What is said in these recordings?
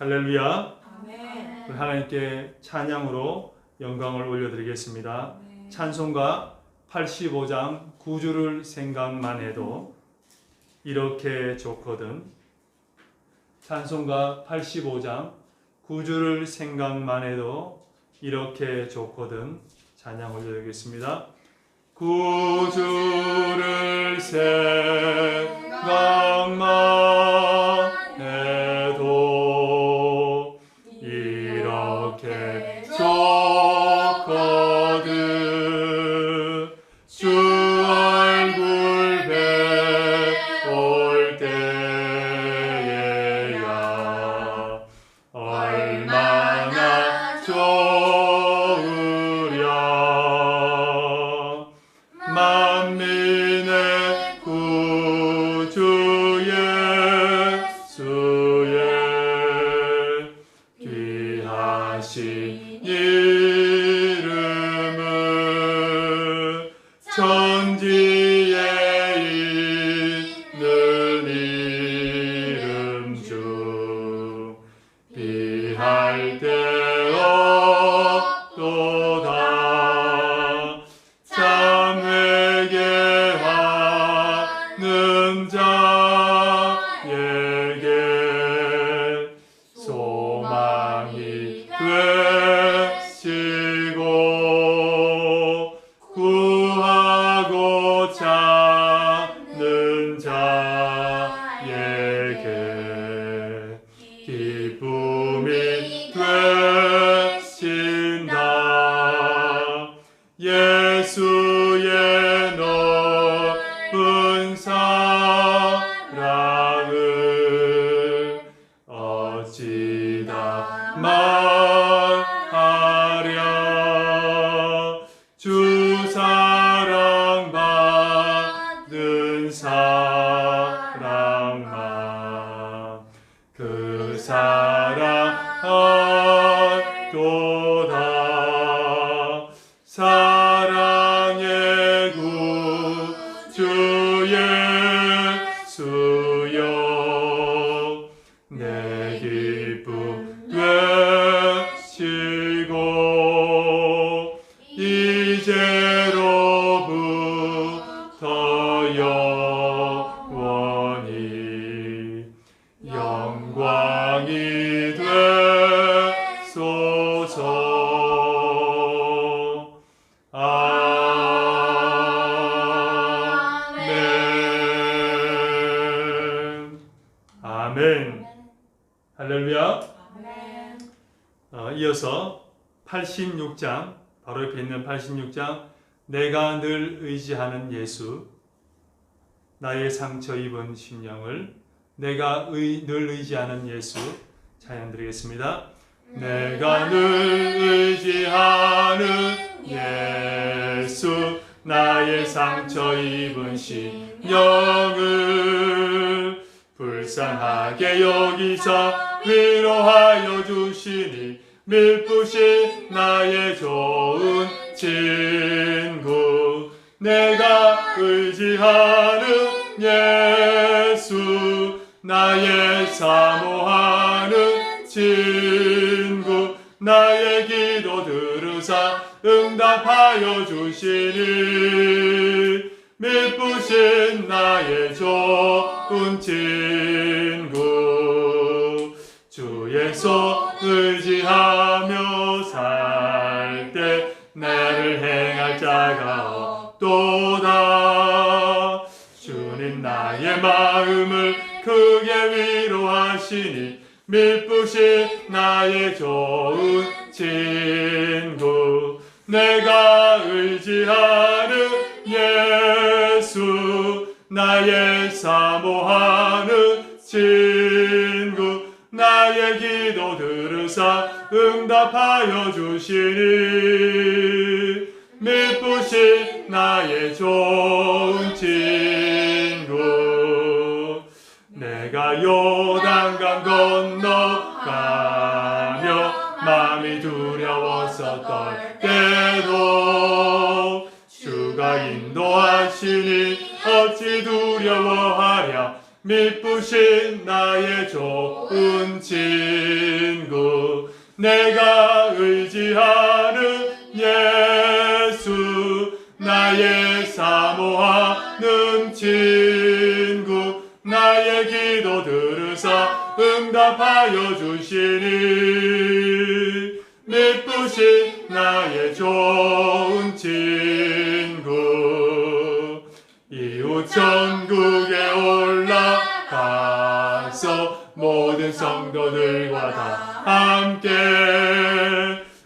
할렐루야. 아멘. 우리 하나님께 찬양으로 영광을 올려드리겠습니다. 찬송가 85장 9주를 생각만 해도 이렇게 좋거든. 찬송가 85장 9주를 생각만 해도 이렇게 좋거든. 찬양 올려드리겠습니다. 9주를 생각만 해도 이렇게 좋거든. 주 얼굴 배울 때에야 얼마나 좋으랴. 만민의 구주 예수의 귀하신 이름을 천지에 있는 이름 중 비할 데 없도다. 참 회개하는 자에게 소망이 되시고 구하고 찾는 자에게 기쁨이 되신다. 예수의 높은 사랑을 어찌다 말하랴. 주 사랑받은 사랑만 그 사랑 알도다. 사랑의 구주 예수여 내 기쁨 되시고 이제로부터 영원히 영광이 되소서. 아멘. 아멘. 할렐루야. 아멘. 이어서 86장, 바로 옆에 있는 86장, 내가 늘 의지하는 예수, 나의 상처 입은 심령을 내가 늘 의지하는 예수 찬양 드리겠습니다. 내가 늘 의지하는 예수, 나의 상처 입은 심령을 불쌍하게 여기사 위로하여 주시니 밀붙이 나의 좋은 친구. 내가 의지하는 예수, 나의 사모하는 친구. 나의 기도 들으사 응답하여 주시니 밀붙인 나의 좋은 친구. 주의 손 의지하며 살 때 나를 행할 자가 없도다. 주님 나의 마음을 크게 위로하시니 밀붙이 나의 좋은 친구. 내가 의지하는 예수, 나의 사모하는 친구. 나의 기도 들으사 응답하여 주시니 밀붙이 나의 좋은 친구. 내가 요단강 건너가며 마음이 두려워서 떨 때도 주가 인도하시니 어찌 두려워하랴. 밀붙인 나의 좋은 친구. 내가 의지하는 예수 나의 사모하는 친구 나의 기도 들으사 응답하여 주시니 미쁘신 나의 좋은 친구 이웃 천국에 올라가서 모든 성도들과 다 함께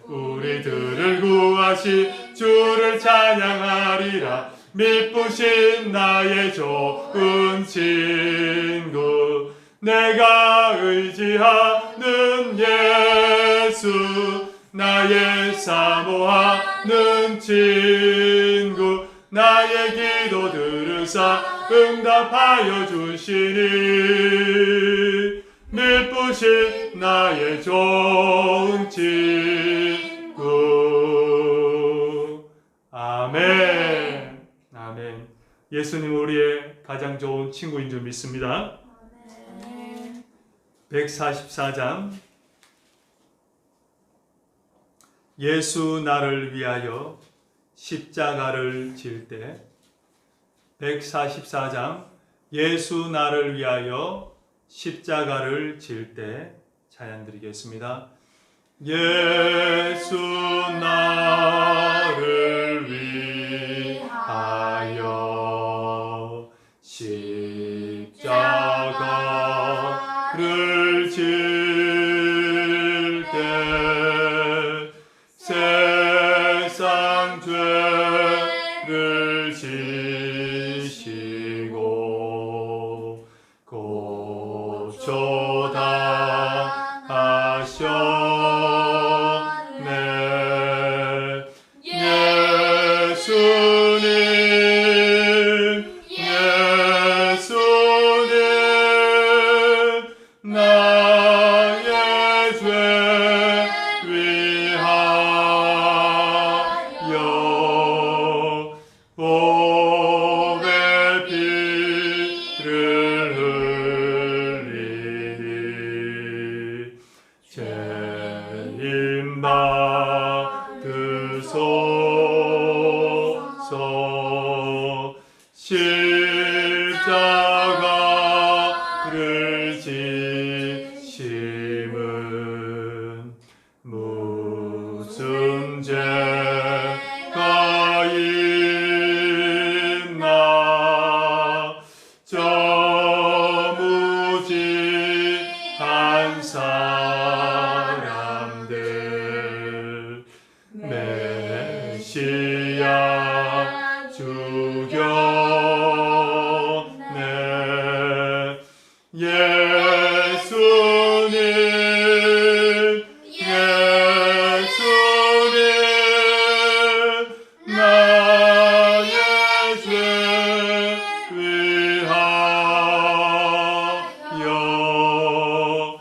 우리들을 구하시 주를 찬양하리라 미쁘신 나의 좋은 친구 내가 의지하는 예수 나의 사모하는 친구 나의 기도 들으사 응답하여 주시니 미쁘신 나의 좋은 친구. 아멘. 아멘. 예수님 우리의 가장 좋은 친구인 줄 믿습니다. 144장 예수 나를 위하여 십자가를 질 때 144장 예수 나를 위하여 십자가를 질 때 찬양 드리겠습니다. 예수 나를 위하여 십자가를 질 때 세상 죄를 지시고 고초당하셨네 예수님 나의 죄 위하여 보배 피를 흘리니 죄인 받으소서 십자가를 지심은 무슨 죄가 있나 저 무지한 사람들 메시아 죽였네 예수님 나의 죄 위하여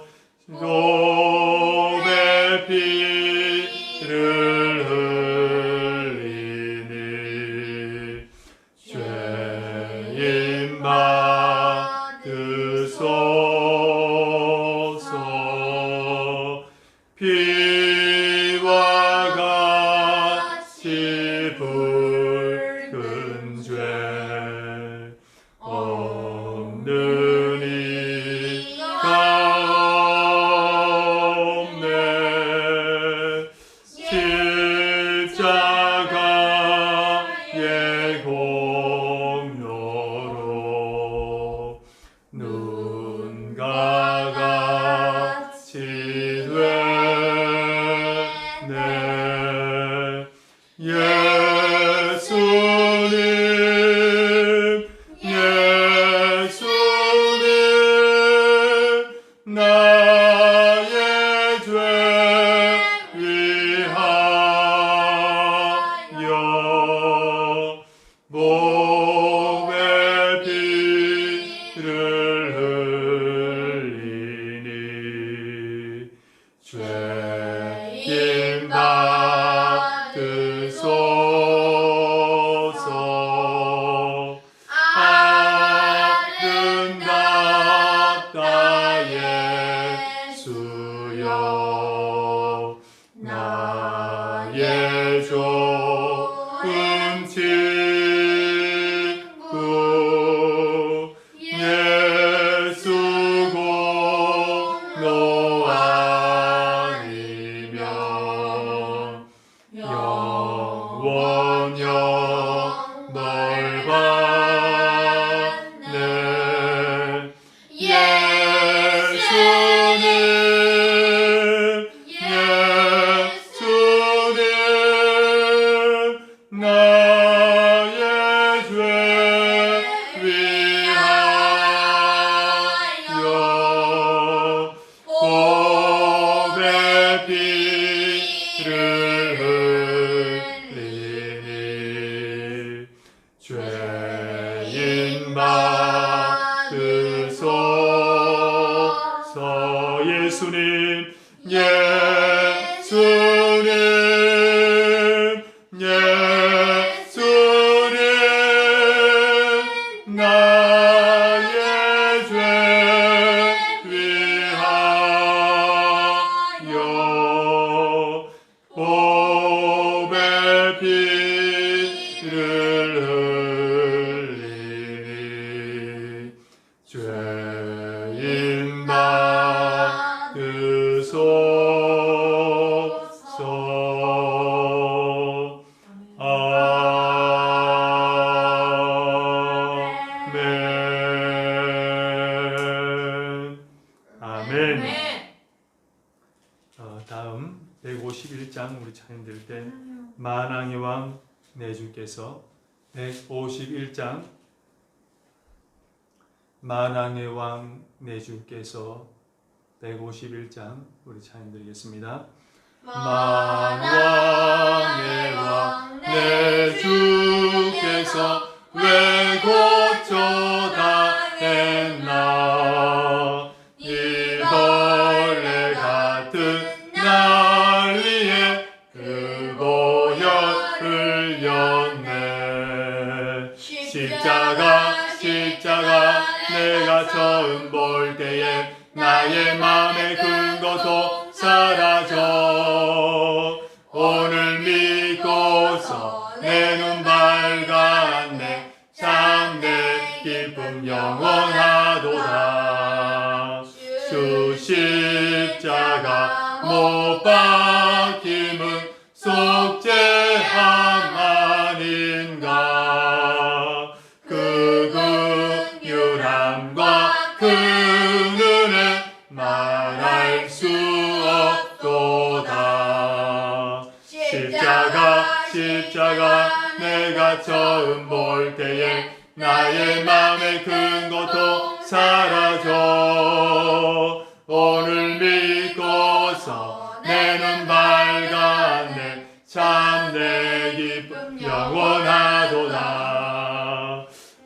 보배 피를 흘리니 죄인 받으소서 피와 같이 붉은 죄 없는 이가 없네 십자가의 공로로 눈과 같이 되네 예수님 나의 죄 위하여 몸에 피를 흘리니 죄인 받으소서 아름답다 예수여 예수님 예수님 나의 죄 위하여 보배 피를 흘리니 죄인 받으소서. 아멘. 다음 151장 우리 찬양 드릴 때 만왕의 왕 내 주께서 151장 만왕의 왕 내 주께서 151장 우리 찬양 드리겠습니다. 만왕의 왕 내 주께서 왜 고쳐다 했나 이 벌레 같은 난리에 그 보혈 흘렸네. 십자가 내가 처음 볼 때에 나의 맘의 근거도 사라져. 오늘 믿고서 내 눈 밝았네. 참내 기쁨 영원하도다. 주 십자가 못 박힘은 속죄함 아닌가. 그 긍휼함과 그 은혜 말할 수 없도다. 십자가 내가 처음 볼 때에 나의 맘의 근거도 사라져. 오늘 믿고서 내 눈 밝았네. 참내 기쁨 영원하도다.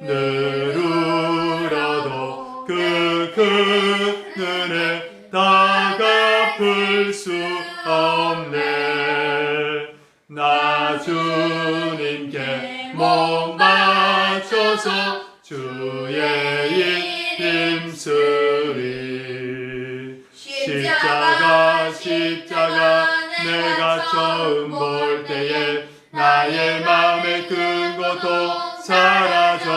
늘 울어도 그 큰 은혜 다 갚을 수 없네. 나 주님께 몸 바쳐서 주의 일 힘쓰리. 십자가 내가 처음 볼 때에 나의 맘의 근거도 사라져.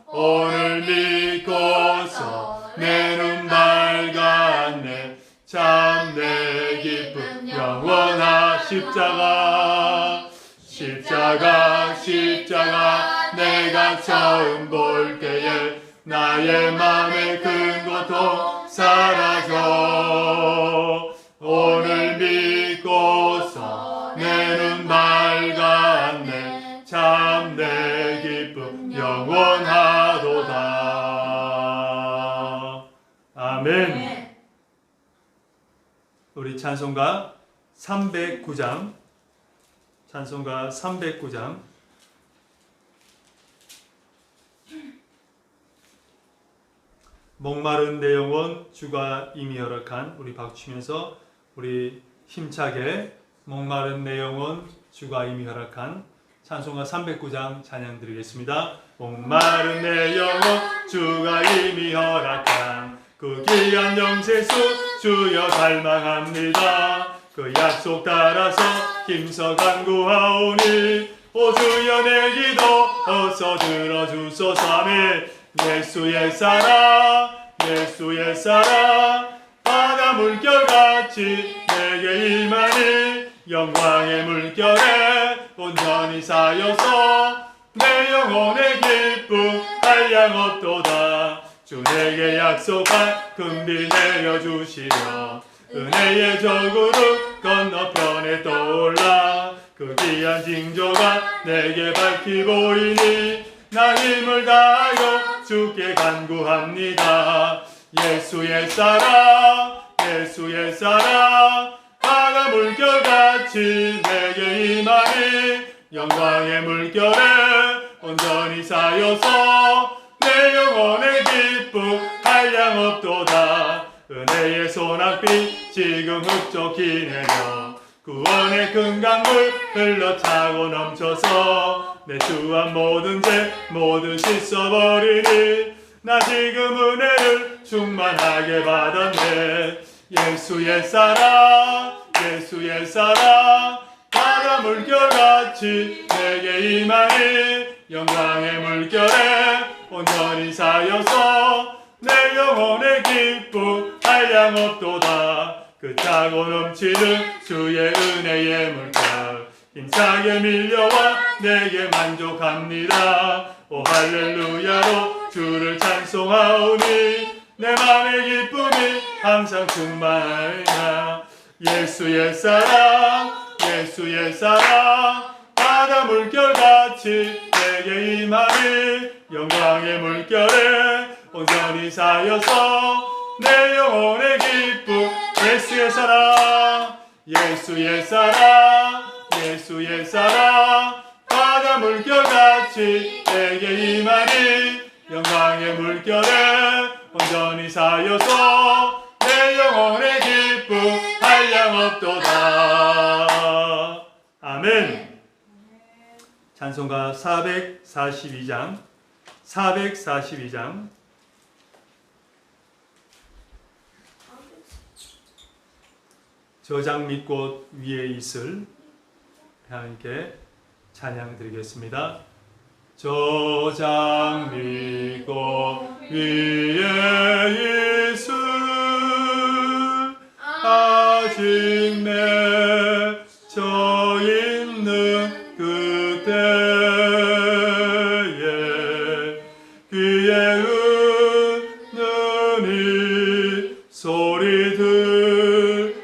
오늘 믿고서 내 눈 밝았네. 참내 기쁨 영원한 십자가 내가 처음 볼 때에 나의 맘의 근거도 사라져. 오늘 믿고서 내 눈 밝았네. 참내 기쁨 영원하도다. 아멘. 우리 찬송가 309장 목마른 내 영혼 주가 이미 허락한, 우리 박치면서 우리 힘차게 목마른 내 영혼 주가 이미 허락한 찬송가 309장 찬양 드리겠습니다. 목마른 내 영혼 주가 이미 허락한 그 귀한 영생수 주여 갈망합니다. 그 약속 따라서 힘써 간구하오니 오 주여 내 기도 어서 들어주소서. 아멘. 예수의 사랑 바다 물결같이 내게 임하니 영광의 물결에 온전히 사여서 내 영혼의 기쁨 한량없도다. 주 내게 약속한 금비 내려주시려 은혜의 저그룹 건너편에 떠올라. 그 귀한 징조가 내게 밝히 보이니 나 힘을 다하여 주께 간구합니다. 예수의 사랑 바다 물결같이 내게 임하니 영광의 물결에 온전히 사여서 내 영혼의 기쁨 한량없도다. 은혜의 소낙비 지금 흡족히 내려 구원의 큰 강물 흘러차고 넘쳐서 내 주한 모든 죄 모두 씻어버리니 나 지금 은혜를 충만하게 받았네. 예수의 사랑 예수의 사랑 바다 물결같이 내게 임하니 영광의 물결에 온전히 사여서 내 영혼의 기쁨 한량없도다. 그 차고 넘치는 주의 은혜의 물결 힘차게 밀려와 내게 만족합니다. 오 할렐루야로 주를 찬송하오니 내 맘의 기쁨이 항상 충만하리라. 예수의 사랑 예수의 사랑 바다 물결같이 내게 임하니 영광의 물결에 온전히 사여서 내 영혼의 기쁨 예수의 사랑 예수의 사랑 예수의 사랑 바다 물결같이 내게 임하니 영광의 물결에 온전히 사여서 내 영혼의 기쁨 한량없도다. 아멘. 찬송가 442장 저장 밑꽃 위에 있을 하나님께 찬양 드리겠습니다. 저장 밑꽃 위에 있을 아직 맺혀 있는 그때에 귀에 은은히 소리 들리니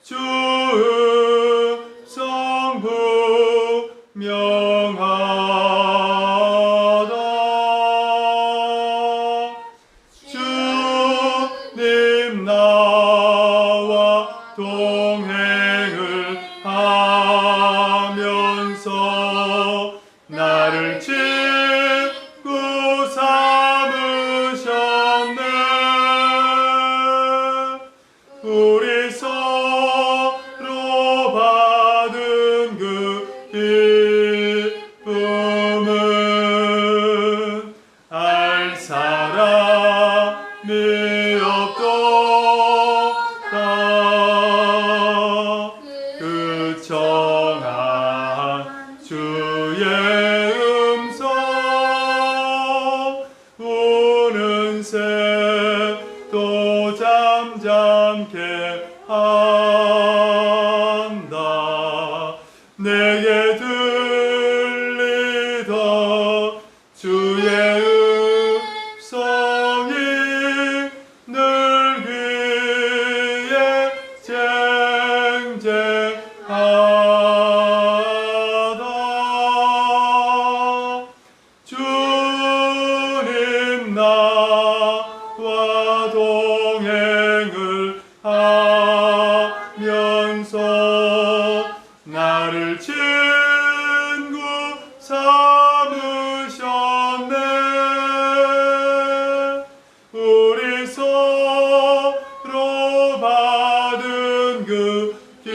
주의 성부 명하다. 주님 나와 동행을 하면서 나를 친구 삼으셨네. 우리 서로 받은 그 기쁨은 알 사람이 없도다. 그 정한 주의 음성 우는 새도 잠잠케 한다. 내게 들리던 주의 음성이 늘 귀에 쟁쟁하다. 주님 나와 동행을 하면서 나를 친구 삼으셨네. 우리 서로 받은 그 기쁨은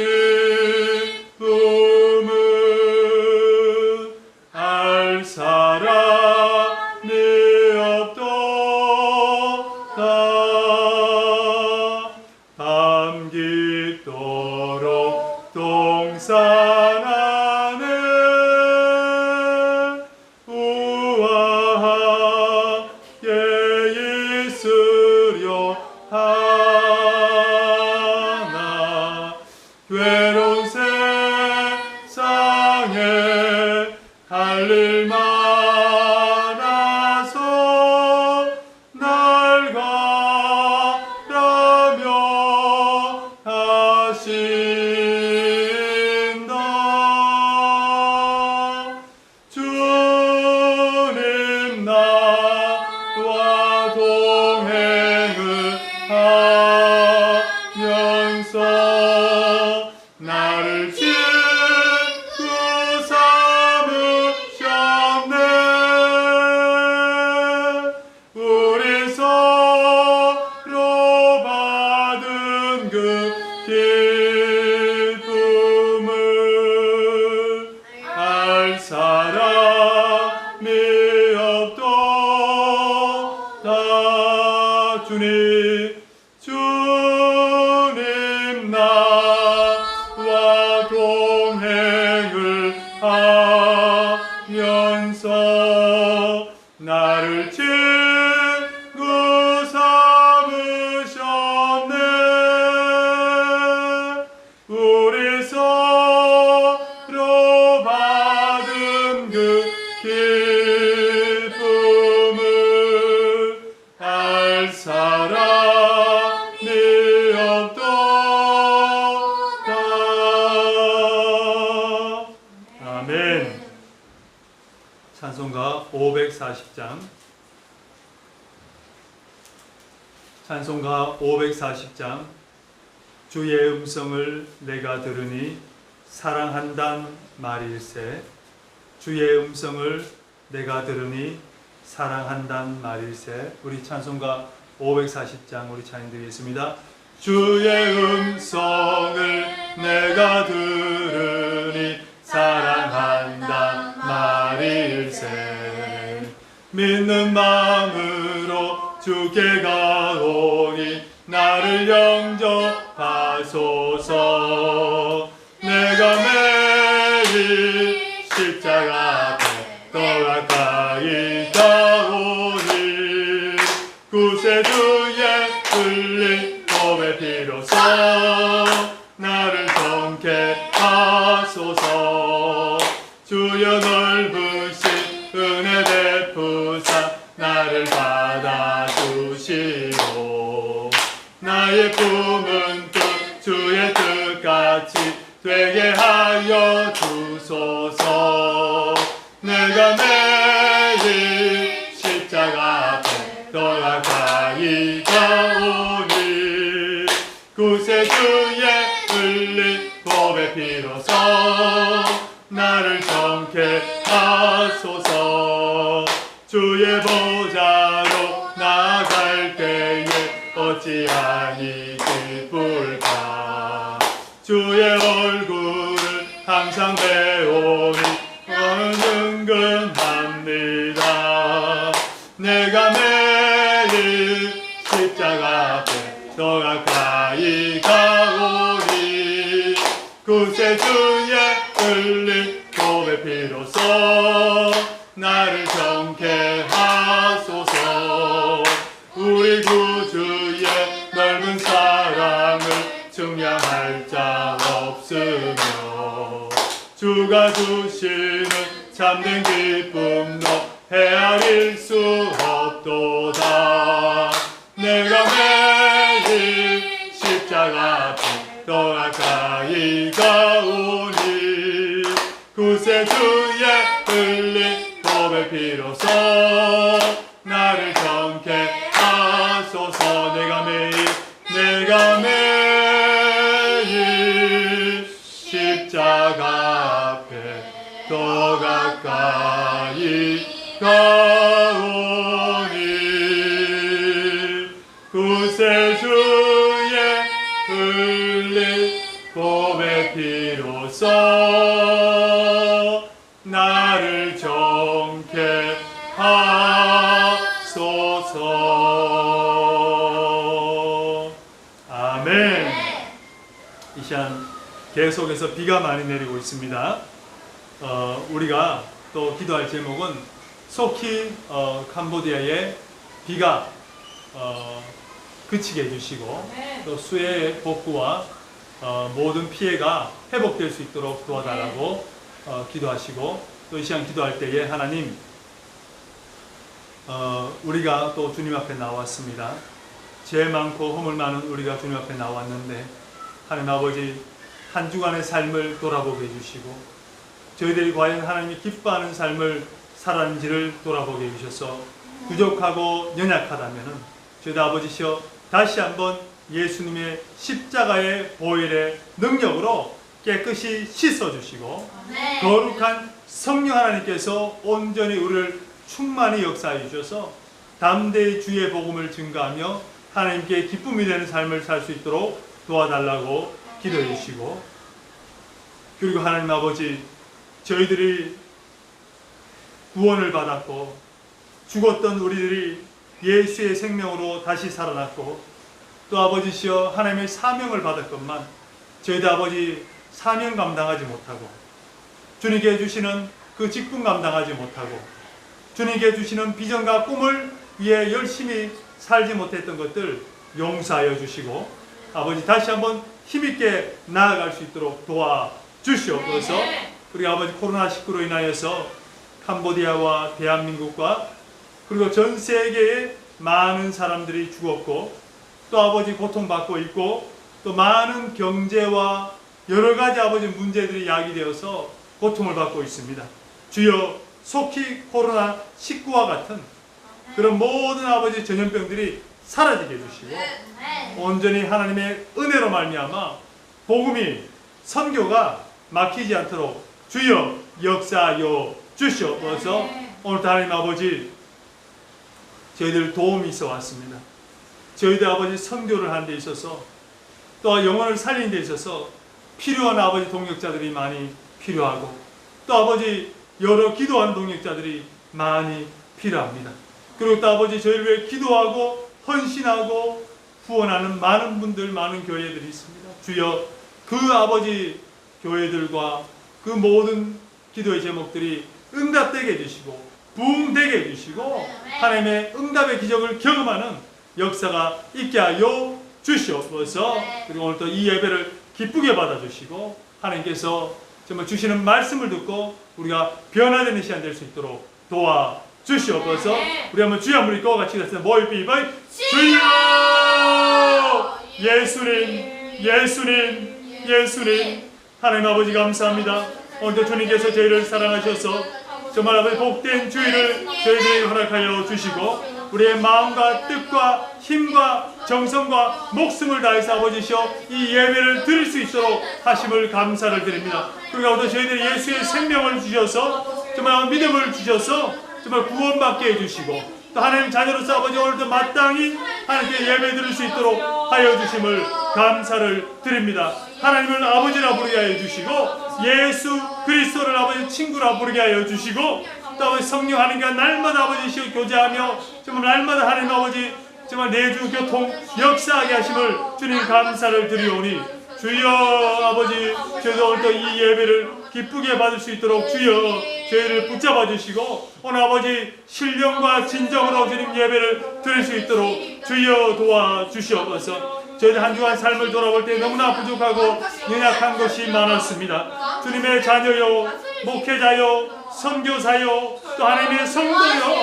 알 사람이 없도다. 밤 깊도록 동산 안에 우아하게 있으려 하나. 괴로운 세상에 할 일 많아서 날 가라며 하신다. 주님 나와 동행을 하면서 나를 친구 삼으셨네. 우리 서로 기쁨을 알 사람이 없도다. 주님 나와 동행을 하면서 나를 친구 삼으셨네. 우리 서로 받은 그 기쁨을 알 사람이 없도다. 아멘. 찬송가 540장. 찬송가 540장. 주의 음성을 내가 들으니 사랑한단 말일세. 주의 음성을 내가 들으니 사랑한단 말일세. 우리 찬송가 540장 우리 찬양 드리겠습니다. 주의 음성을 내가 들으니 사랑한단 말일세. 믿는 마음으로 주께 가오니 나를 영접하소서. 내가 매일 십자가 앞에 더 가까이 가오니 구세주의 흘린 몸의 피로써 나를 정케 하소서. 주여 넓으신 은혜 베푸사 나를 받아주시오. 나의 꿈은 뜻 주의 뜻같이 되게 하여 주소서. 내가 매일 십자가 앞에 더 가까이 가오니 구세주의 흘린 몸의 피로써 나를 정케 하소서. 주의 보좌로 나아갈 때에 어찌하니 기쁠까. 주의 얼굴을 항상 배우니 저는 은근합니다. 내가 매일 십자가 앞에 더 가까이 가오니 구세주의 흘린 몸의 피로써 나를 정케 하소서. 우리 구주의 넓은 사랑을 증량할 자 없으며 주가 주시는 참된 기쁨도 헤아릴 수 없도다. 내가 매일 십자가 앞에 더 가까이 가오니 구세주의 흘린 몸의 피로써 나를 정케 하소서. 내가 매일 십자가 앞에 더 가까이 가오니 구세주의 흘린 몸의 피로써 나를 정케 하소서. 아멘. 이 시간 계속해서 비가 많이 내리고 있습니다. 우리가 또 기도할 제목은 속히 캄보디아의 비가 그치게 해주시고 또 수해의 복구와 모든 피해가 회복될 수 있도록 도와달라고 기도하시고 또 이 시간 기도할 때에 하나님 우리가 또 주님 앞에 나왔습니다. 죄 많고 허물 많은 우리가 주님 앞에 나왔는데 하나님 아버지 한 주간의 삶을 돌아보게 해주시고 저희들이 과연 하나님이 기뻐하는 삶을 살았는지를 돌아보게 해주셔서 부족하고 연약하다면 저희들 아버지시여 다시 한번 예수님의 십자가의 보혈의 능력으로 깨끗이 씻어주시고 거룩한 성령 하나님께서 온전히 우리를 충만히 역사해 주셔서 담대히 주의 복음을 증거하며 하나님께 기쁨이 되는 삶을 살 수 있도록 도와달라고 기도해 주시고, 그리고 하나님 아버지, 저희들이 구원을 받았고 죽었던 우리들이 예수의 생명으로 다시 살아났고, 또 아버지시여 하나님의 사명을 받았건만 저희들 아버지 사명 감당하지 못하고, 주님께 주시는 그 직분 감당하지 못하고, 주님께 주시는 비전과 꿈을 위해 열심히 살지 못했던 것들 용서하여 주시고, 아버지 다시 한번 힘있게 나아갈 수 있도록 도와주시옵소서. 우리 아버지 코로나19로 인하여서 캄보디아와 대한민국과 그리고 전 세계에 많은 사람들이 죽었고, 또 아버지 고통받고 있고, 또 많은 경제와 여러 가지 아버지 문제들이 야기되어서 고통을 받고 있습니다. 주여 속히 코로나19와 같은 그런 모든 아버지 전염병들이 사라지게 해주시고, 온전히 하나님의 은혜로 말미암아 복음이, 선교가 막히지 않도록 주여 역사하여 주시옵소서. 오늘도 하나님 아버지, 저희들 도움이 있어 왔습니다. 저희들 아버지 선교를 하는 데 있어서, 또 영혼을 살리는 데 있어서 필요한 아버지 동역자들이 많이 필요하고, 또 아버지 여러 기도하는 동역자들이 많이 필요합니다. 그리고 또 아버지 저희를 위해 기도하고 헌신하고 후원하는 많은 분들, 많은 교회들이 있습니다. 주여 그 아버지 교회들과 그 모든 기도의 제목들이 응답되게 해주시고 부흥되게 해주시고 하나님의 응답의 기적을 경험하는 역사가 있게 하여 주시옵소서. 그리고 오늘 또 이 예배를 기쁘게 받아주시고 하나님께서 정말 주시는 말씀을 듣고 우리가 변화되는 시간 될 수 있도록 도와주시옵소서. 우리 한번 주여 한번 읽고 같이 가서 모이비바이 주여 예수님 예수님 예수님. 하나님 아버지 감사합니다. 오늘도 주님께서 저희를 사랑하셔서 정말 아버지 복된 주일을 저희들에게 허락하여 주시고 우리의 마음과 뜻과 힘과 정성과 목숨을 다해서 아버지시여 이 예배를 드릴 수 있도록 하심을 감사를 드립니다. 그리고 또 저희들이 예수의 생명을 주셔서 정말 믿음을 주셔서 정말 구원받게 해주시고 또 하나님 자녀로서 아버지 오늘도 마땅히 하나님께 예배 드릴 수 있도록 하여 주심을 감사를 드립니다. 하나님을 아버지라 부르게 하여 주시고 예수 그리스도를 아버지 친구라 부르게 하여 주시고 또 아버지 성령 하나님과 날마다 아버지시여 교제하며 정말 날마다 하나님 아버지 정말 내주 교통 역사하게 하심을 주님 감사를 드리오니 주여 아버지 저희도 오늘도 이 예배를 기쁘게 받을 수 있도록 주여 저희를 붙잡아 주시고 오늘 아버지 신령과 진정으로 주님 예배를 드릴 수 있도록 주여 도와주시옵소서. 저희들 한 주간 삶을 돌아볼 때 너무나 부족하고 연약한 것이 많았습니다. 주님의 자녀요 목회자요 선교사요 또 하나님의 성도요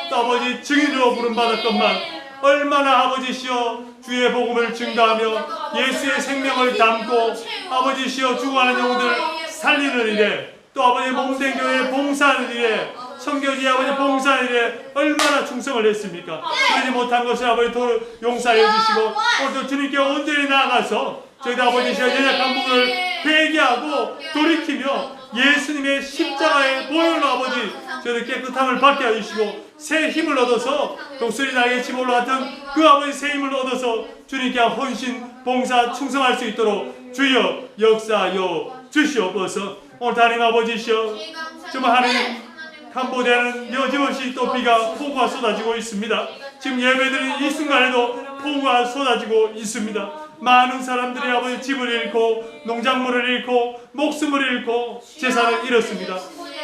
또 아버지 증인으로 부름받았건만 얼마나 아버지시여 주의 복음을 증거하며 예수의 생명을 담고 아버지시여 죽어가는 영혼들 살리는 일에 또 아버지 몸된 교회에 봉사하는 일에 선교지 아버지 봉사하는 일에 얼마나 충성을 했습니까? 그러지 못한 것을 아버지 용서해 주시고 오늘도 주님께 온전히 나아가서 저희도 아버지시여 연약한 부분을 회개하고 돌이키며 예수님의 십자가의 보혈로 아버지 저희들 깨끗함을 받게 해주시고 새 힘을 얻어서 독수리 날개 집 올라갔던 그 아버지 새 힘을 얻어서 주님께 헌신 봉사 충성할 수 있도록 주여 역사하여 주시옵소서. 오늘 하나님 아버지시여 정말 하나님 캄보디아는 여지없이 또 비가 폭우가 쏟아지고 있습니다. 지금 예배드린 이 순간에도 폭우가 쏟아지고 있습니다. 많은 사람들이 아버지 집을 잃고 농작물을 잃고 목숨을 잃고 재산을 잃었습니다.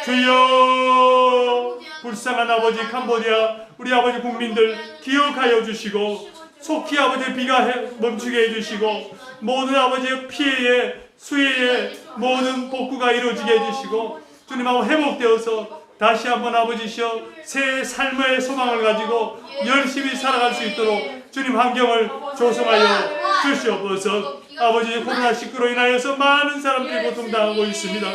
주여 불쌍한 아버지 캄보디아 우리 아버지 국민들 기억하여 주시고 속히 아버지 비가 멈추게 해주시고 모든 아버지의 피해에 수해에 모든 복구가 이루어지게 해주시고 주님 아버지 회복되어서 다시 한번 아버지시여 새 삶의 소망을 가지고 열심히 살아갈 수 있도록 주님 환경을 조성하여 주시옵소서. 아버지 코로나19로 인하여서 많은 사람들이 고통당하고 있습니다.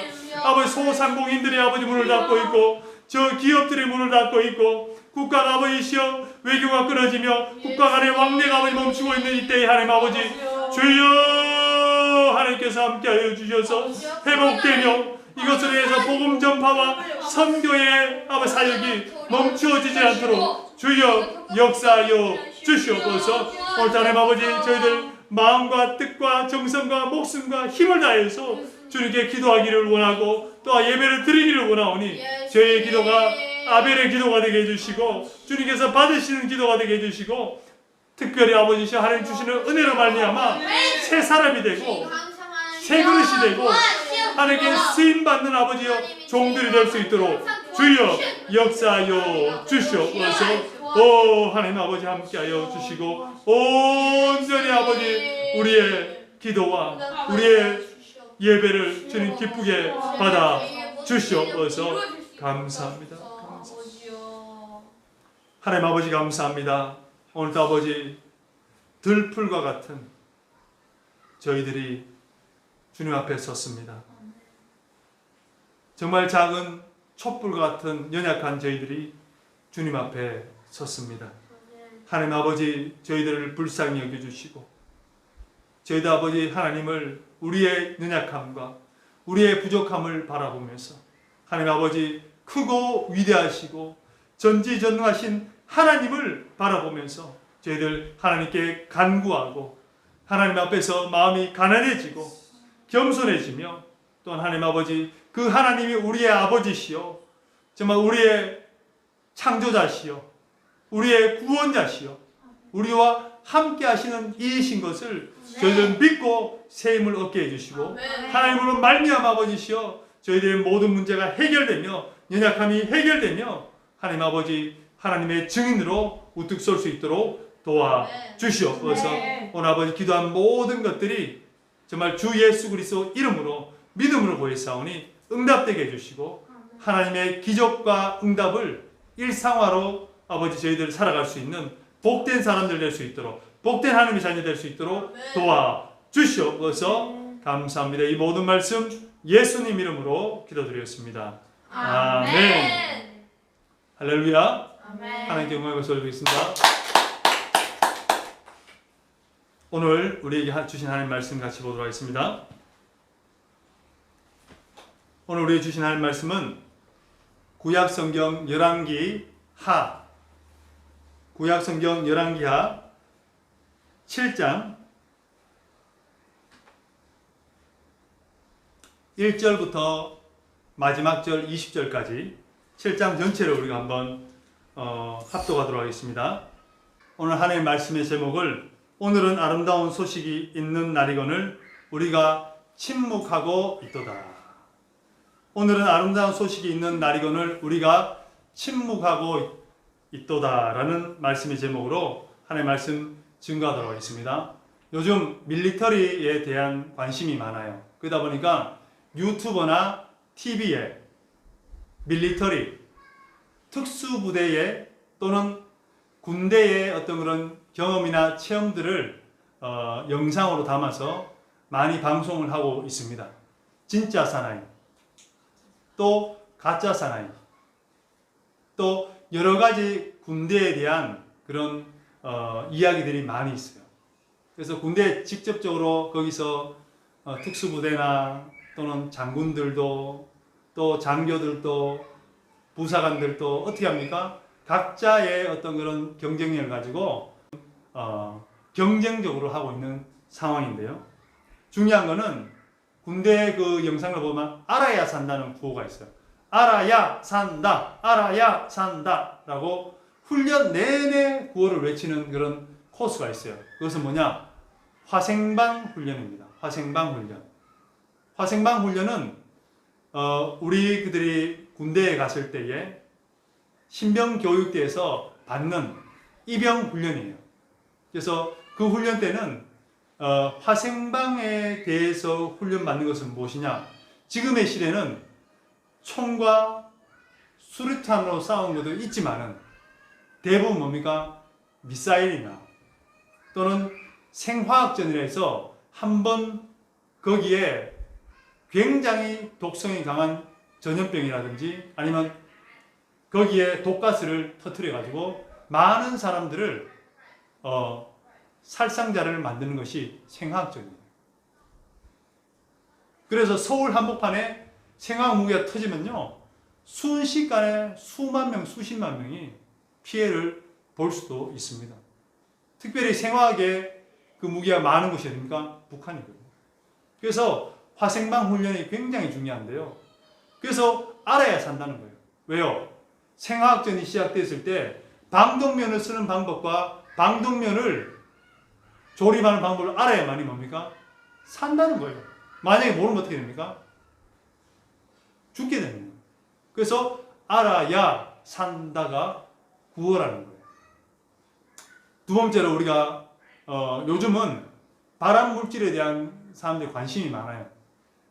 아버지 소상공인들이 아버지 문을 닫고 있고 저 기업들이 문을 닫고 있고 국가가 아버지시여 외교가 끊어지며 국가 간의 왕래가 아버지 멈추고 있는 이때에 하나님 아버지 주여 하나님께서 함께하여 주셔서 회복되며 이것으로 해서 복음 전파와 선교의 아버지 사역이 멈추어지지 않도록 주여 역사하여 주시옵소서. 오늘 하나님 아버지 저희들 마음과 뜻과 정성과 목숨과 힘을 다해서 주님께 기도하기를 원하고 또 예배를 드리기를 원하오니 저희의 기도가 아벨의 기도가 되게 해주시고 주님께서 받으시는 기도가 되게 해주시고 특별히 아버지 하나님 주시는 은혜로 말미암아 새 사람이 되고 새 그릇이 되고 하나님께 쓰임받는 아버지여 종들이 될 수 있도록 주여 역사하여 주시옵소서. 하나님 아버지 함께하여 주시고 온전히 아버지 우리의 기도와 우리의 예배를 주님 기쁘게 받아 주시옵소서. 감사합니다. 하나님 아버지 감사합니다. 오늘도 아버지 들풀과 같은 저희들이 주님 앞에 섰습니다. 정말 작은 촛불 같은 연약한 저희들이 주님 앞에 섰습니다. 하나님 아버지 저희들을 불쌍히 여겨주시고 저희도 아버지 하나님을 우리의 연약함과 우리의 부족함을 바라보면서 하나님 아버지 크고 위대하시고 전지전능하신 하나님을 바라보면서 저희들 하나님께 간구하고 하나님 앞에서 마음이 가난해지고 겸손해지며 또한 하나님 아버지 그 하나님이 우리의 아버지시요 정말 우리의 창조자시요 우리의 구원자시요 우리와 함께 하시는 이이신 것을 저희들 믿고 새 힘을 얻게 해주시고 하나님으로 말미암아 아버지시여 저희들의 모든 문제가 해결되며 연약함이 해결되며 하나님 아버지 하나님의 증인으로 우뚝 설 수 있도록 도와주시옵소서. 오늘 아버지 기도한 모든 것들이 정말 주 예수 그리스도 이름으로 믿음으로 구했사오니 응답되게 해주시고 하나님의 기적과 응답을 일상화로 아버지 저희들 살아갈 수 있는 복된 사람들 될 수 있도록 복된 하나님의 자녀 될 수 있도록 도와주시옵소서. 감사합니다. 이 모든 말씀 예수님 이름으로 기도드렸습니다. 아멘. 할렐루야. 하나님께 영광을 돌리겠습니다. 오늘 우리에게 주신 하나님 말씀 같이 보도록 하겠습니다. 오늘 우리에게 주신 하나님 말씀은 구약성경 열왕기 하 7장 1절부터 마지막 절 20절까지 7장 전체를 우리가 한번 합독하도록 하겠습니다. 오늘 하나님의 말씀의 제목을 오늘은 아름다운 소식이 있는 날이거늘 우리가 침묵하고 있도다. 오늘은 아름다운 소식이 있는 날이거늘 우리가 침묵하고 있도다 라는 말씀의 제목으로 하나님의 말씀 증거하도록 하겠습니다. 요즘 밀리터리에 대한 관심이 많아요. 그러다 보니까 유튜버나 TV에 밀리터리, 특수부대에 또는 군대의 어떤 그런 경험이나 체험들을 영상으로 담아서 많이 방송을 하고 있습니다. 진짜 사나이, 또 가짜 사나이, 또 여러 가지 군대에 대한 그런 이야기들이 많이 있어요. 그래서 군대에 직접적으로 거기서 특수부대나 또는 장군들도 또 장교들도 부사관들도 어떻게 합니까? 각자의 어떤 그런 경쟁력을 가지고 경쟁적으로 하고 있는 상황인데요. 중요한 거는 군대 그 영상을 보면 알아야 산다는 구호가 있어요. 알아야 산다, 알아야 산다 라고 훈련 내내 구호를 외치는 그런 코스가 있어요. 그것은 뭐냐? 화생방 훈련입니다. 화생방 훈련. 화생방 훈련은 우리 그들이 군대에 갔을 때에 신병교육대에서 받는 입영 훈련이에요. 그래서 그 훈련 때는 화생방에 대해서 훈련받는 것은 무엇이냐? 지금의 시대는 총과 수류탄으로 싸우는 것도 있지만은 대부분 뭡니까? 미사일이나 또는 생화학전이라 해서 한번 거기에 굉장히 독성이 강한 전염병이라든지 아니면 거기에 독가스를 터뜨려 가지고 많은 사람들을 살상자를 만드는 것이 생화학전이에요. 그래서 서울 한복판에 생화학 무기가 터지면요 순식간에 수만 명, 수십만 명이 피해를 볼 수도 있습니다. 특별히 생화학의 그 무기가 많은 곳이 어딥니까? 북한이거든요. 그래서 화생방 훈련이 굉장히 중요한데요. 그래서 알아야 산다는 거예요. 왜요? 생화학전이 시작됐을 때 방독면을 쓰는 방법과 방독면을 조립하는 방법을 알아야만이 뭡니까? 산다는 거예요. 만약에 모르면 어떻게 됩니까? 죽게 되는 거예요. 그래서 알아야 산다가 구어라는 거예요. 두 번째로 우리가 요즘은 발암 물질에 대한 사람들이 관심이 많아요.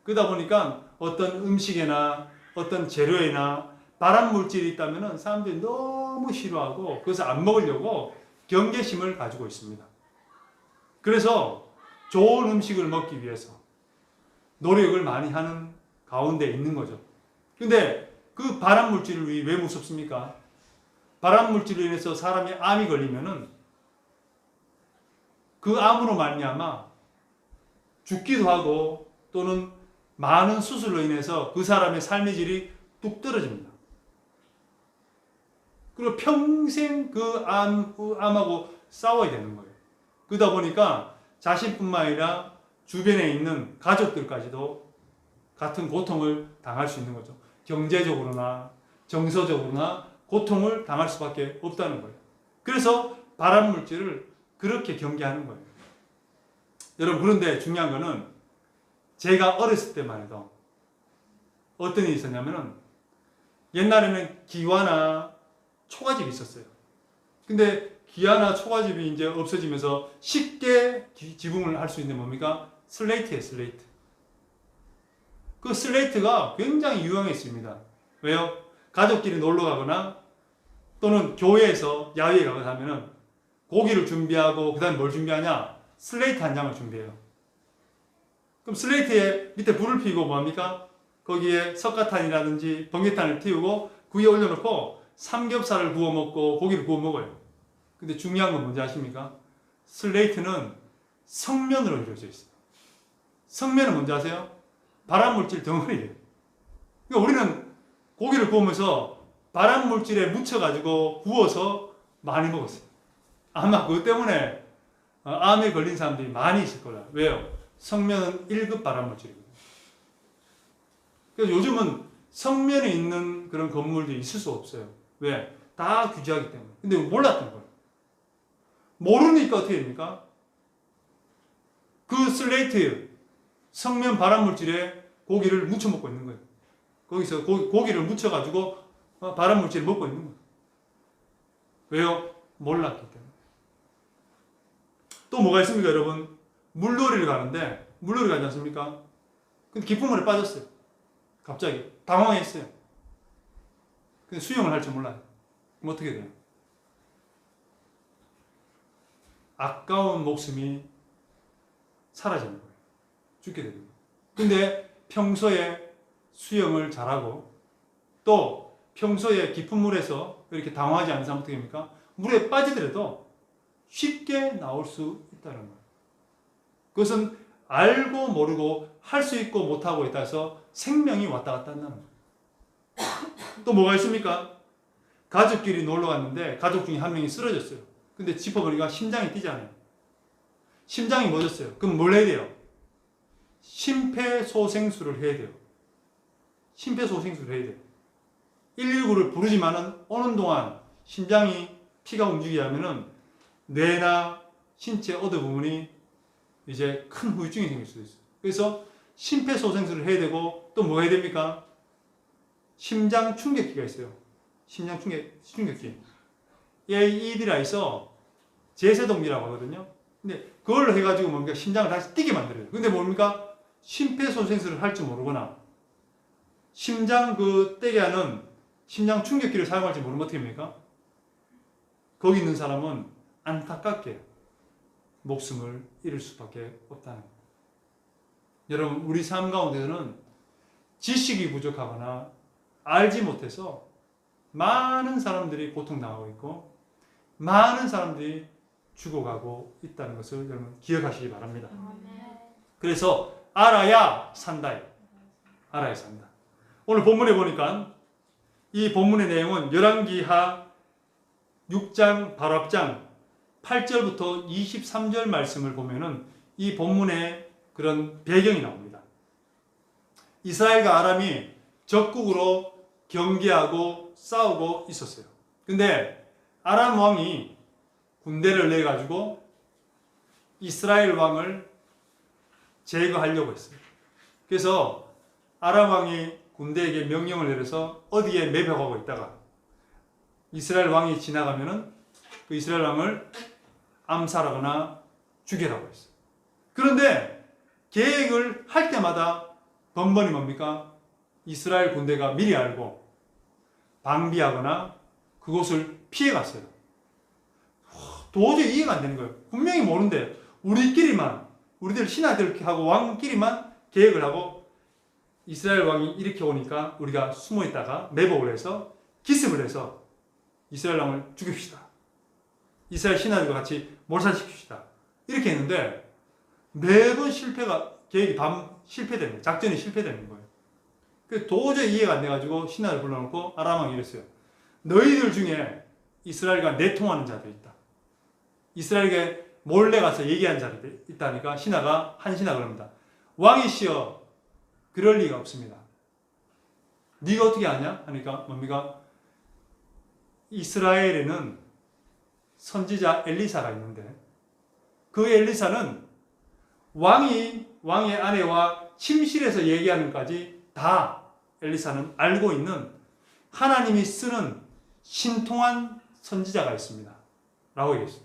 그러다 보니까 어떤 음식이나 어떤 재료에나 발암 물질이 있다면 사람들이 너무 싫어하고 그것을 안 먹으려고 경계심을 가지고 있습니다. 그래서 좋은 음식을 먹기 위해서 노력을 많이 하는 가운데 있는 거죠. 근데 그 발암 물질이 왜 무섭습니까? 발암 물질로 인해서 사람이 암이 걸리면은 그 암으로 말미암아 죽기도 하고 또는 많은 수술로 인해서 그 사람의 삶의 질이 뚝 떨어집니다. 그리고 평생 그 암하고 싸워야 되는 거예요. 그러다 보니까 자신뿐만 아니라 주변에 있는 가족들까지도 같은 고통을 당할 수 있는 거죠. 경제적으로나 정서적으로나 고통을 당할 수밖에 없다는 거예요. 그래서 발암 물질을 그렇게 경계하는 거예요. 여러분, 그런데 중요한 거는 제가 어렸을 때만 해도 어떤 일이 있었냐면은 옛날에는 기와나 초가집이 있었어요. 근데 기와나 초가집이 이제 없어지면서 쉽게 지붕을 할 수 있는 뭡니까? 슬레이트예요, 슬레이트. 그 슬레이트가 굉장히 유용했습니다. 왜요? 가족끼리 놀러 가거나 또는 교회에서 야외에 가거나 하면은 고기를 준비하고 그 다음에 뭘 준비하냐? 슬레이트 한 장을 준비해요. 그럼 슬레이트에 밑에 불을 피우고 뭐합니까? 거기에 석가탄이라든지 번개탄을 틔우고 그 위에 올려놓고 삼겹살을 구워 먹고 고기를 구워 먹어요. 근데 중요한 건 뭔지 아십니까? 슬레이트는 성면으로 이루어져 있어요. 성면은 뭔지 아세요? 발암물질 덩어리예요. 그러니까 우리는 고기를 구우면서 발암물질에 묻혀가지고 구워서 많이 먹었어요. 아마 그것 때문에 암에 걸린 사람들이 많이 있을 거예요. 왜요? 성면은 1급 발암물질이거든요. 그래서 요즘은 성면에 있는 그런 건물들이 있을 수 없어요. 왜? 다 규제하기 때문에. 근데 몰랐던 거예요. 모르니까 어떻게 됩니까? 그 슬레이트, 성면 발암물질에 고기를 묻혀 먹고 있는 거예요. 거기서 고기를 묻혀가지고 발암물질을 먹고 있는 거예요. 왜요? 몰랐기 때문에. 또 뭐가 있습니까, 여러분? 물놀이를 가는데, 물놀이 가지 않습니까? 근데 깊은 물에 빠졌어요. 갑자기. 당황했어요. 근데 수영을 할 줄 몰라요. 그럼 어떻게 돼요? 아까운 목숨이 사라지는 거예요. 죽게 되는 거예요. 근데 평소에 수영을 잘하고 또 평소에 깊은 물에서 이렇게 당황하지 않는 사람 어떻게 됩니까? 물에 빠지더라도 쉽게 나올 수 있다는 거예요. 그것은 알고 모르고 할 수 있고 못하고에 따라서 생명이 왔다 갔다 한다는 거예요. 또 뭐가 있습니까? 가족끼리 놀러 갔는데 가족 중에 한 명이 쓰러졌어요. 근데 짚어보니까 심장이 뛰잖아요. 심장이 멎었어요. 그럼 뭘 해야 돼요? 심폐소생술을 해야 돼요. 심폐소생술을 해야 돼요. 119를 부르지만은 오는 동안 심장이 피가 움직이게 하면은 뇌나 신체 어느 부분이 이제 큰 후유증이 생길 수도 있어요. 그래서 심폐소생술을 해야 되고 또 뭐 해야 됩니까? 심장 충격기가 있어요. 심장 충격기. AED라 해서 제세동기라고 하거든요. 근데 그걸 해가지고 뭡니까? 심장을 다시 뛰게 만들어요. 근데 뭡니까? 심폐소생술을 할 줄 모르거나 심장 떼게 하는 심장 충격기를 사용할지 모르면 어떻게 합니까? 거기 있는 사람은 안타깝게 목숨을 잃을 수밖에 없다는 거예요. 여러분, 우리 삶 가운데서는 지식이 부족하거나 알지 못해서 많은 사람들이 고통당하고 있고 많은 사람들이 죽어가고 있다는 것을 여러분 기억하시기 바랍니다. 그래서 알아야 산다. 알아야 산다. 오늘 본문에 보니까 이 본문의 내용은 열왕기하 6장 바로 앞장 8절부터 23절 말씀을 보면은 이 본문의 그런 배경이 나옵니다. 이스라엘과 아람이 적국으로 경계하고 싸우고 있었어요. 근데 아람 왕이 군대를 내가지고 이스라엘 왕을 제거하려고 했어요. 그래서 아람 왕이 군대에게 명령을 내려서 어디에 매복하고 있다가 이스라엘 왕이 지나가면은 그 이스라엘 왕을 암살하거나 죽이라고 했어요. 그런데 계획을 할 때마다 번번이 뭡니까? 이스라엘 군대가 미리 알고 방비하거나 그곳을 피해갔어요. 도저히 이해가 안 되는 거예요. 분명히 모르는데 우리들 신하들하고 왕끼리만 계획을 하고 이스라엘 왕이 이렇게 오니까 우리가 숨어 있다가 매복을 해서 기습을 해서 이스라엘 왕을 죽입시다. 이스라엘 신하들과 같이 몰살시킵시다. 이렇게 했는데 매번 계획이 실패되는 거예요. 작전이 실패되는 거예요. 그래서 도저히 이해가 안 돼가지고 신하를 불러놓고 아람 왕이 이랬어요. 너희들 중에 이스라엘과 내통하는 자들이 있다. 이스라엘에게 몰래 가서 얘기한 자들이 있다니까 한 신하가 그럽니다. 왕이시여 그럴 리가 없습니다. 네가 어떻게 아냐? 하니까 뭡니까? 이스라엘에는 선지자 엘리사가 있는데 그 엘리사는 왕의 아내와 침실에서 얘기하는 것까지 다 엘리사는 알고 있는 하나님이 쓰는 신통한 선지자가 있습니다. 라고 얘기했어요.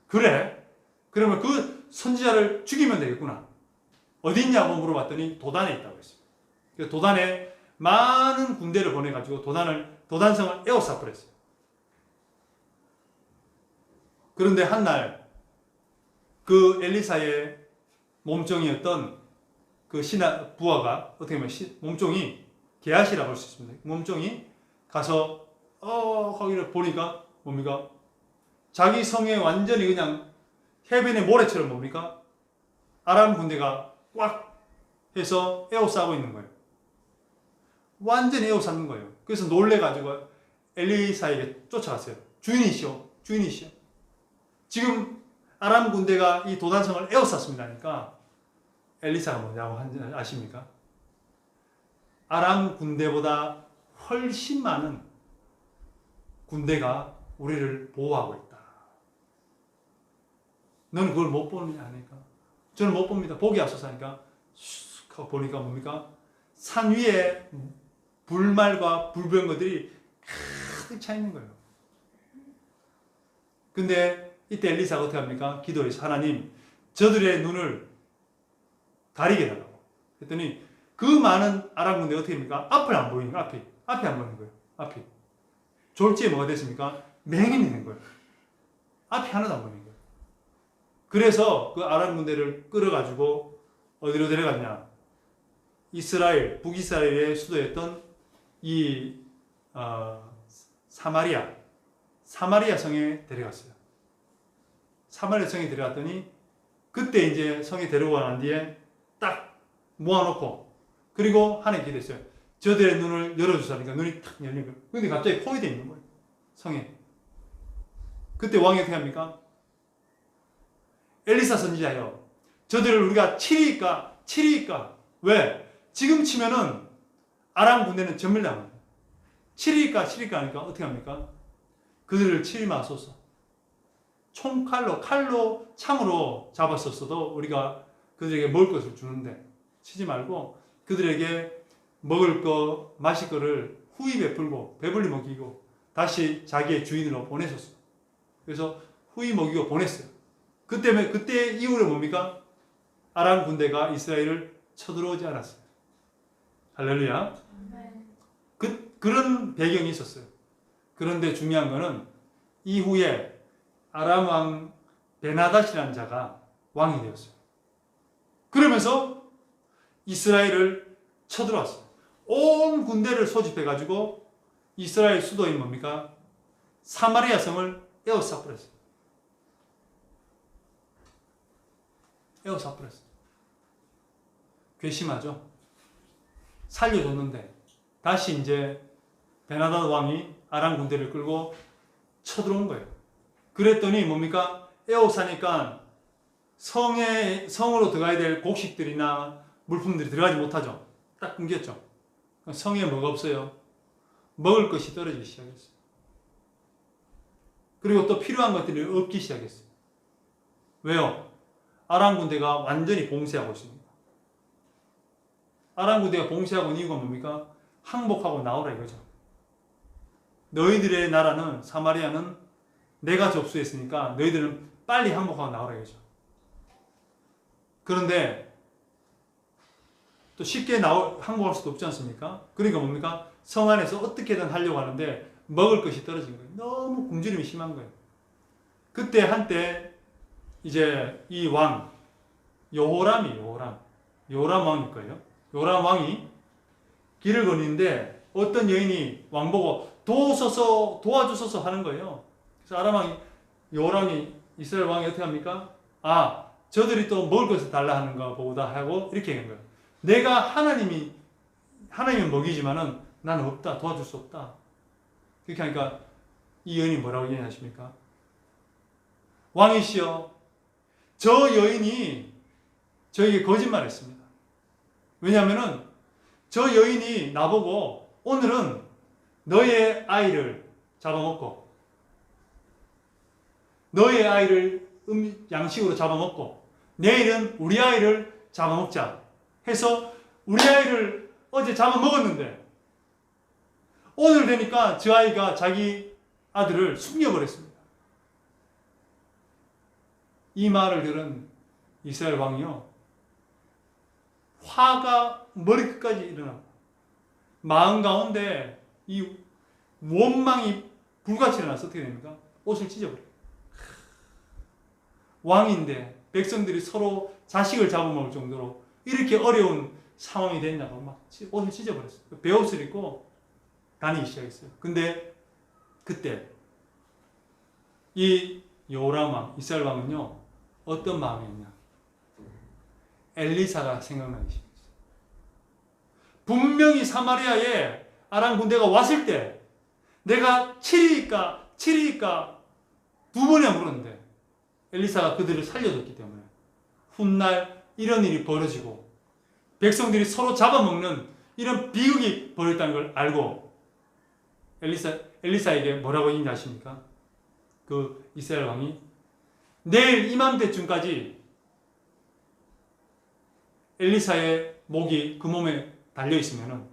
그래? 그러면 그 선지자를 죽이면 되겠구나. 어디 있냐고 물어봤더니 도단에 있다고 했어요. 그래서 도단에 많은 군대를 보내가지고 도단성을 에워싸 버렸어요. 그런데 한날 그 엘리사의 몸종이었던 그 부하가 어떻게 보면 몸종이 게하시라고 할 수 있습니다. 몸종이 가서 거기를 보니까 뭡니까? 자기 성에 완전히 그냥 해변의 모래처럼 뭡니까? 아람 군대가 꽉 해서 에워싸고 있는 거예요. 완전히 에워싸는 거예요. 그래서 놀래가지고 엘리사에게 쫓아갔어요. 주인이시오. 지금 아람 군대가 이 도단성을 에워쌌습니다. 하니까 엘리사가 뭐냐고 아십니까? 아람 군대보다 훨씬 많은 군대가 우리를 보호하고 있다. 너는 그걸 못 보느냐 하니까 저는 못 봅니다. 보기 앞서서 하니까 슉 하고 보니까 뭡니까? 산 위에 불말과 불병거들이 가득 차 있는 거예요. 근데 이때 엘리사가 어떻게 합니까? 기도해서 하나님 저들의 눈을 가리게 해달라고 했더니 그 많은 아람 군대 어떻게 합니까? 앞을 안 보이는 거예요. 앞이 안 보이는 거예요. 앞이 졸지에 뭐가 됐습니까? 맹인이 된 거예요. 앞이 하나도 안 보이는 거예요. 그래서 그 아람 군대를 끌어가지고 어디로 데려갔냐? 북이스라엘의 수도였던 이 사마리아 성에 데려갔어요. 사마리아 성에 데려갔더니 그때 이제 성에 데려가고 난 뒤에 딱 모아놓고 그리고 하나님 기도했어요. 저들의 눈을 열어주사니까 눈이 탁 열린 거예요. 근데 갑자기 포위되어 있는 거예요. 성에. 그때 왕이 어떻게 합니까? 엘리사 선지자요. 저들을 우리가 치리이까. 왜? 지금 치면은 아람 군대는 전멸당합니다. 치리이까 하니까 어떻게 합니까? 그들을 치리 마소서. 칼로, 창으로 잡았었어도 우리가 그들에게 먹을 것을 주는데 치지 말고 그들에게 먹을 거, 마실 거를 후히 베풀고 배불리 먹이고 다시 자기의 주인으로 보내셨어요. 그래서 후히 먹이고 보냈어요. 그때 이후로 뭡니까? 아람 군대가 이스라엘을 쳐들어오지 않았어요. 할렐루야. 그런 배경이 있었어요. 그런데 중요한 거는 이후에 아람 왕 베나닷이라는 자가 왕이 되었어요. 그러면서 이스라엘을 쳐들어왔어요. 온 군대를 소집해가지고 이스라엘 수도인 뭡니까? 사마리아 성을 에워싸 버렸어요. 괘씸하죠? 살려줬는데 다시 이제 베나닷 왕이 아람 군대를 끌고 쳐들어온 거예요. 그랬더니 뭡니까? 애옥 사니까 성으로 들어가야 될 곡식들이나 물품들이 들어가지 못하죠. 딱 끊겼죠. 성에 뭐가 없어요? 먹을 것이 떨어지기 시작했어요. 그리고 또 필요한 것들이 없기 시작했어요. 왜요? 아람 군대가 완전히 봉쇄하고 있습니다. 아람 군대가 봉쇄하고 있는 이유가 뭡니까? 항복하고 나오라 이거죠. 너희들의 나라는, 사마리아는 내가 접수했으니까 너희들은 빨리 항복하고 나오라 이거죠. 그런데 또 쉽게 항복할 수도 없지 않습니까? 그러니까 뭡니까? 성 안에서 어떻게든 하려고 하는데 먹을 것이 떨어진 거예요. 너무 굶주림이 심한 거예요. 그때 한때 이제 이 왕 요람 왕일 거예요. 요람 왕이 길을 거니는데 어떤 여인이 왕 보고 도와주소서 하는 거예요. 그래서 아람 왕이, 요람이 이스라엘 왕이 어떻게 합니까? 아, 저들이 또 먹을 것을 달라 하는 거 보다 하고 이렇게 하는 거예요. 내가 하나님은 먹이지만은 나는 없다, 도와줄 수 없다. 그렇게 하니까 이 여인이 뭐라고 얘기하십니까? 왕이시여, 저 여인이 저에게 거짓말했습니다. 왜냐하면은 저 여인이 나보고 오늘은 너의 아이를 잡아먹고 너의 아이를 양식으로 잡아먹고 내일은 우리 아이를 잡아먹자 해서 우리 아이를 어제 잡아먹었는데 오늘 되니까 저 아이가 자기 아들을 숨겨버렸습니다. 이 말을 들은 이스라엘 왕이요, 화가 머리끝까지 일어나고 마음 가운데 이 원망이 불같이 일어나서 어떻게 됩니까? 옷을 찢어버려요. 왕인데 백성들이 서로 자식을 잡아먹을 정도로 이렇게 어려운 상황이 됐냐고 막 옷을 찢어버렸어요. 베옷을 입고 다니기 시작했어요. 근데 그때 이 요람 왕, 이스라엘 왕은요, 어떤 마음이었냐? 엘리사가 생각나기 시작했어요. 분명히 사마리아에 아람 군대가 왔을 때 내가 7위일까 두 번이나 물었는데 엘리사가 그들을 살려줬기 때문에 훗날 이런 일이 벌어지고 백성들이 서로 잡아먹는 이런 비극이 벌어졌다는 걸 알고 엘리사에게 뭐라고 얘기하지 아십니까? 그 이스라엘 왕이 내일 이맘때쯤까지 엘리사의 목이 그 몸에 달려있으면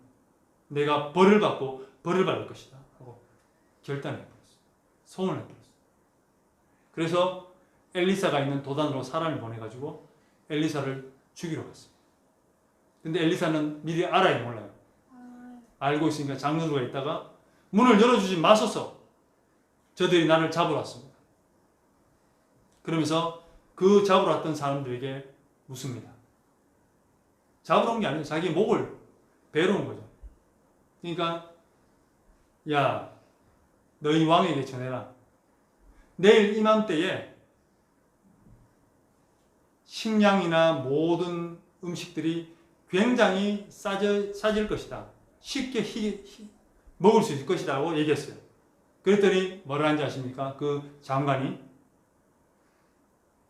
내가 벌을 받을 것이다 하고 결단해버렸어요. 소원해버렸어요. 그래서 엘리사가 있는 도단으로 사람을 보내가지고 엘리사를 죽이러 갔어요. 근데 엘리사는 미리 알아요, 몰라요? 알고 있으니까 장로가 있다가 문을 열어주지 마소서, 저들이 나를 잡으러 왔습니다. 그러면서 그 잡으러 왔던 사람들에게 묻습니다. 잡으러 온 게 아니고 자기 목을 베러 온 거죠. 그러니까 야, 너희 왕에게 전해라. 내일 이맘때에 식량이나 모든 음식들이 굉장히 싸질 것이다. 쉽게 먹을 수 있을 것이다 라고 얘기했어요. 그랬더니 뭐라 하는지 아십니까? 그 장관이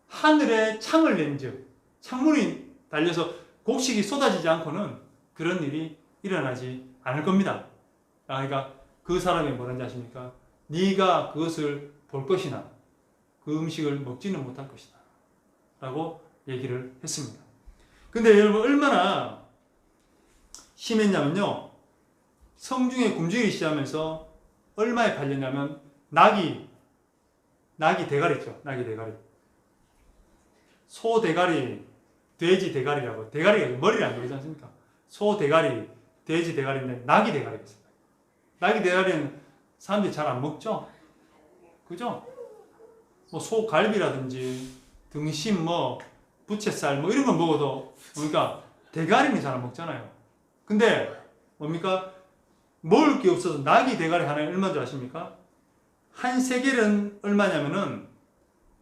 하늘에 창을 낸즉 창문이 달려서 곡식이 쏟아지지 않고는 그런 일이 일어나지 않을 겁니다. 그러니까 그 사람이 뭐라는지 아십니까? 네가 그것을 볼 것이나 그 음식을 먹지는 못할 것이다 라고 얘기를 했습니다. 근데 여러분 얼마나 심했냐면요, 성중에 굶주리기 시작하면서 얼마에 팔렸냐면 낙이 대가리 있죠. 낙이 대가리, 소 대가리, 돼지 대가리라고, 대가리가 머리를 안 그러지 않습니까? 소 대가리, 돼지 대가리인데 낙이 대가리가 있어요. 낙이 대가리는 사람들이 잘 안 먹죠? 그죠? 뭐 소갈비라든지 등심, 뭐 부채살 뭐 이런 건 먹어도 그러니까 대가리는 잘 안 먹잖아요. 근데 뭡니까? 먹을 게 없어서 낙이 대가리 하나에 얼마인 줄 아십니까? 한 세겔은 얼마냐면은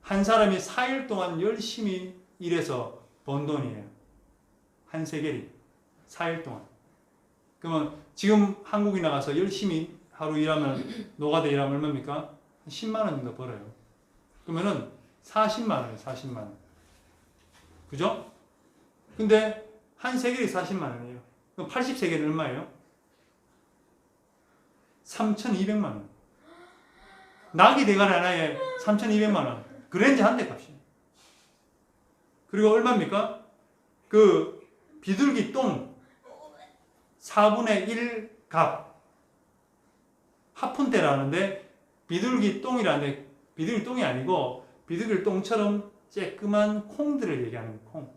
한 사람이 4일 동안 열심히 일해서 번 돈이에요. 한 세겔이 4일 동안. 그러면 지금 한국에 나가서 열심히 하루 일하면, 노가다 일하면 얼마입니까? 10만 원 정도 벌어요. 그러면은 40만 원이에요. 40만 원. 그죠? 근데 한 세겔이 40만 원이에요. 그럼 80세겔은 얼마예요? 3,200만 원. 낙이 대가리 하나에 3,200만 원. 그랜저 한 대 값이에요. 그리고 얼마입니까? 그 비둘기 똥 4분의 1 값. 하푼대라는데 비둘기 똥이라는데 비둘기 똥이 아니고 비둘기 똥처럼 쬐끄만 콩들을 얘기하는 콩.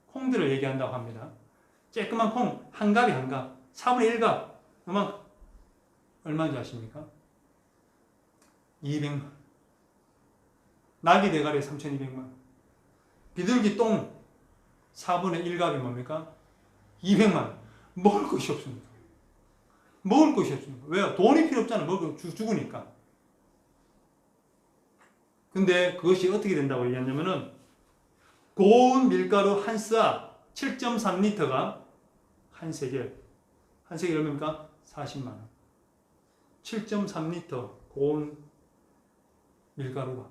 콩들을 얘기한다고 합니다. 쬐끄만 콩 한 값이 한 값. 4분의 1 값. 얼마인지 아십니까? 200만. 낙이 대가리에 3,200만. 비둘기 똥 4분의 1 값이 뭡니까? 200만. 먹을 것이 없습니다. 먹을 것이 없습니다. 왜요? 돈이 필요 없잖아. 죽으니까. 근데 그것이 어떻게 된다고 얘기하냐면은 고운 밀가루 한 스아 7.3리터가 한 세겔. 한 세겔 얼마입니까? 40만 원. 7.3리터 고운 밀가루가.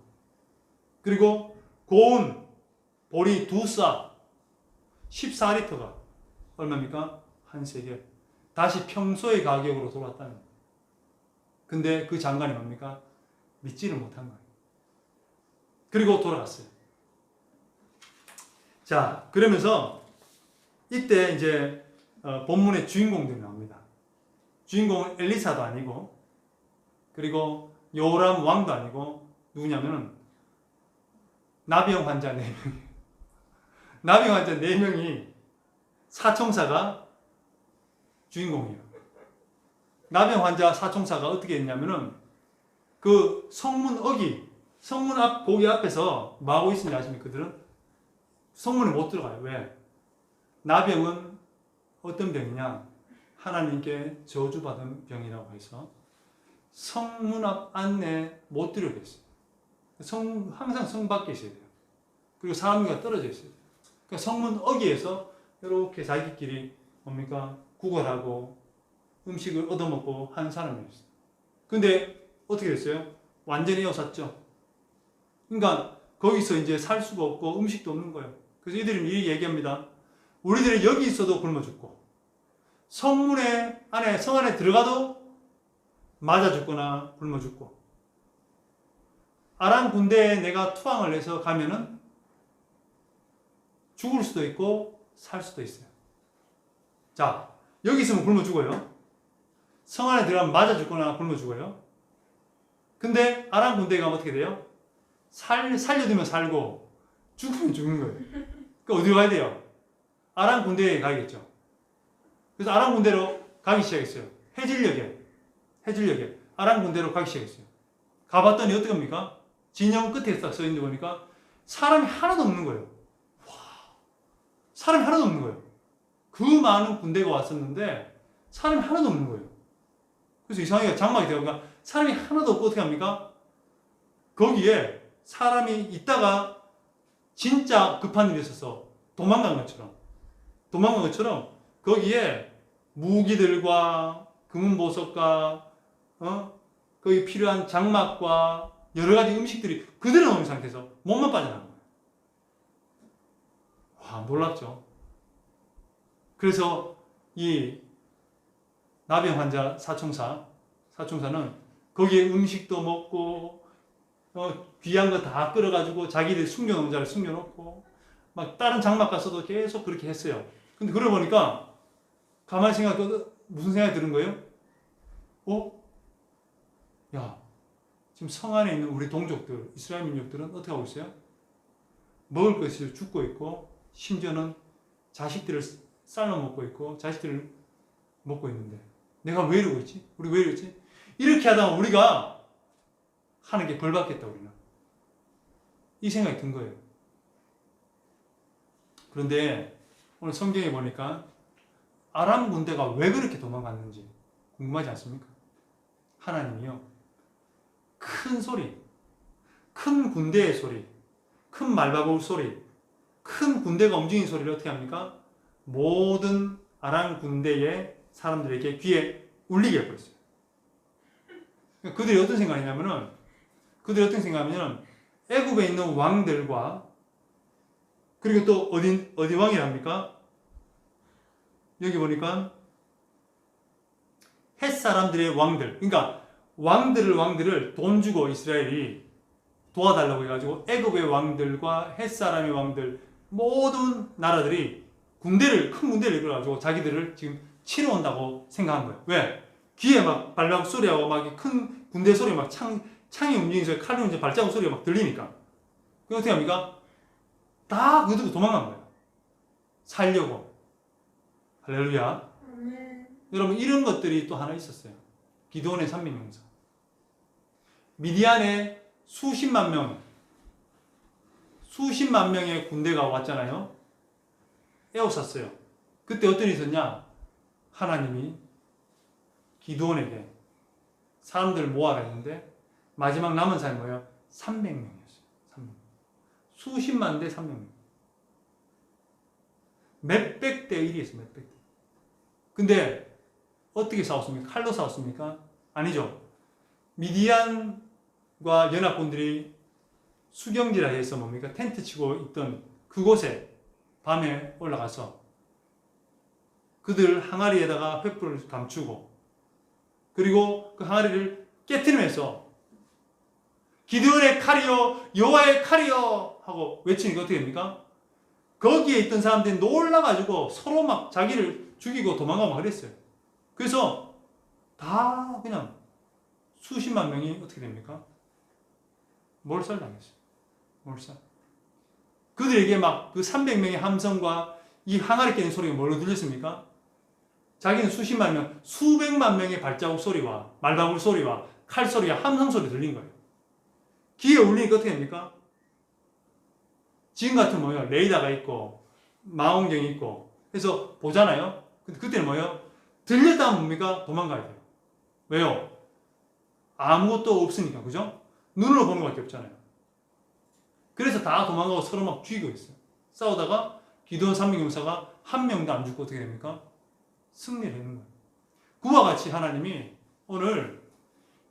그리고 고운 보리 두 싸 14리터가 얼마입니까? 한 세겔. 다시 평소의 가격으로 돌아왔다는 거예요. 근데 그 장관이 뭡니까? 믿지를 못한 거예요. 그리고 돌아갔어요. 자, 그러면서 이때 이제 본문의 주인공들이 나옵니다. 주인공은 엘리사도 아니고 그리고 요람 왕도 아니고 누구냐면은 나병 환자 4명이 나병 환자 4명이 사총사가 주인공이에요. 나병 환자 사총사가 어떻게 했냐면은 그 성문 앞 고기 앞에서 뭐 하고 있는지 아십니까? 그들은 성문에 못 들어가요. 왜? 나병은 어떤 병이냐? 하나님께 저주받은 병이라고 해서 성문 앞 안에 못 들어오게 했어요. 항상 성 밖에 있어야 돼요. 그리고 사람과 떨어져 있어야 돼요. 그러니까 성문 어귀에서 이렇게 자기끼리 뭡니까? 구걸하고 음식을 얻어먹고 하는 사람이었어요. 근데 어떻게 됐어요? 완전히 에워쌌죠. 그러니까 거기서 이제 살 수가 없고 음식도 없는 거예요. 그래서 이들이 미리 얘기합니다. 우리들이 여기 있어도 굶어 죽고 성 안에 들어가도 맞아 죽거나 굶어 죽고 아람 군대에 내가 투항을 해서 가면은 죽을 수도 있고 살 수도 있어요. 자, 여기 있으면 굶어 죽어요. 성 안에 들어가면 맞아 죽거나 굶어 죽어요. 근데 아람 군대에 가면 어떻게 돼요? 살려두면 살고 죽으면 죽는 거예요. 그러니까 어디로 가야 돼요? 아람 군대에 가야겠죠. 그래서 아람 군대로 가기 시작했어요. 해질녘에 아람 군대로 가기 시작했어요. 가봤더니 어떻게 합니까? 진영 끝에 딱 써있는 거 보니까 사람이 하나도 없는 거예요. 와, 사람이 하나도 없는 거예요. 그 많은 군대가 왔었는데 사람이 하나도 없는 거예요. 그래서 이상하게 장막이 되어가 사람이 하나도 없고 어떻게 합니까? 거기에 사람이 있다가 진짜 급한 일이 있어서 도망간 것처럼 거기에 무기들과 금은보석과 거기 필요한 장막과 여러 가지 음식들이 그대로 놓은 상태에서 몸만 빠져나간 거예요. 와, 놀랍죠? 그래서 이 나병 환자 사총사는 거기에 음식도 먹고 귀한 거 다 끌어가지고 자기들 숨겨놓은 자를 숨겨놓고 막 다른 장막 가서도 계속 그렇게 했어요. 근데 그러고 보니까 가만히 무슨 생각이 드는 거예요? 야, 지금 성 안에 있는 우리 동족들, 이스라엘 민족들은 어떻게 하고 있어요? 먹을 것을 죽고 있고 심지어는 자식들을 삶아 먹고 있고 자식들을 먹고 있는데 내가 왜 이러고 있지? 우리 왜 이러지? 이렇게 하다가 우리가 하는 게 벌 받겠다 우리는. 이 생각이 든 거예요. 그런데 오늘 성경에 보니까 아람 군대가 왜 그렇게 도망갔는지 궁금하지 않습니까? 하나님이요. 큰 소리, 큰 군대의 소리, 큰 말바울 소리, 큰 군대가 움직이는 소리를 어떻게 합니까? 모든 아람 군대의 사람들에게 귀에 울리게 해버렸어요. 그들이 어떤 생각이냐면은 애굽에 있는 왕들과 그리고 또 어디 왕이랍니까? 여기 보니까 헷 사람들의 왕들, 그러니까 왕들을 돈 주고 이스라엘이 도와달라고 해가지고 애굽의 왕들과 헷 사람의 왕들 모든 나라들이 큰 군대를 이끌어가지고 자기들을 지금 치러 온다고 생각한 거예요. 왜? 귀에 막 발락 소리하고 막 큰 군대 소리 막 창이 움직이면서 칼이 움직이면서 발자국 소리가 막 들리니까. 그럼 어떻게 합니까? 다 그거 듣고 도망간 거예요. 살려고. 할렐루야. 여러분 이런 것들이 또 하나 있었어요. 기드온의 300명사. 미디안에 수십만 명의 군대가 왔잖아요. 에워쌌어요. 그때 어떤 일이 있었냐? 하나님이 기드온에게 사람들을 모아라 했는데 마지막 남은 사람이 뭐예요? 300명이었어요. 300명. 수십만 대 300명. 몇백 대 1이었어요. 몇백 대. 근데 어떻게 싸웠습니까? 칼로 싸웠습니까? 아니죠. 미디안과 연합군들이 수경지라 해서 뭡니까? 텐트 치고 있던 그곳에 밤에 올라가서 그들 항아리에다가 횃불을 감추고 그리고 그 항아리를 깨트리면서 기드온의 칼이요 여호와의 칼이요 하고 외치니까 어떻게 됩니까? 거기에 있던 사람들이 놀라가지고 서로 막 자기를 죽이고 도망가고 그랬어요. 그래서 다 그냥 수십만 명이 어떻게 됩니까? 몰살당했어요. 몰살. 그들에게 막 그 300명의 함성과 이 항아리 깨는 소리가 뭘로 들렸습니까? 자기는 수십만 명, 수백만 명의 발자국 소리와 말방울 소리와 칼 소리와 함성 소리 들린 거예요. 귀에 울리니까 어떻게 됩니까? 지금 같은 뭐예요? 레이더가 있고 망원경이 있고 해서 보잖아요. 근데 그때는 뭐예요? 들렸다 하면 뭡니까? 도망가야 돼요. 왜요? 아무것도 없으니까, 그죠? 눈으로 보는 것밖에 없잖아요. 그래서 다 도망가고 서로 막 죽이고 있어요. 싸우다가 기드온 300용사가 한 명도 안 죽고 어떻게 됩니까? 승리를 하는 거예요. 그와 같이 하나님이 오늘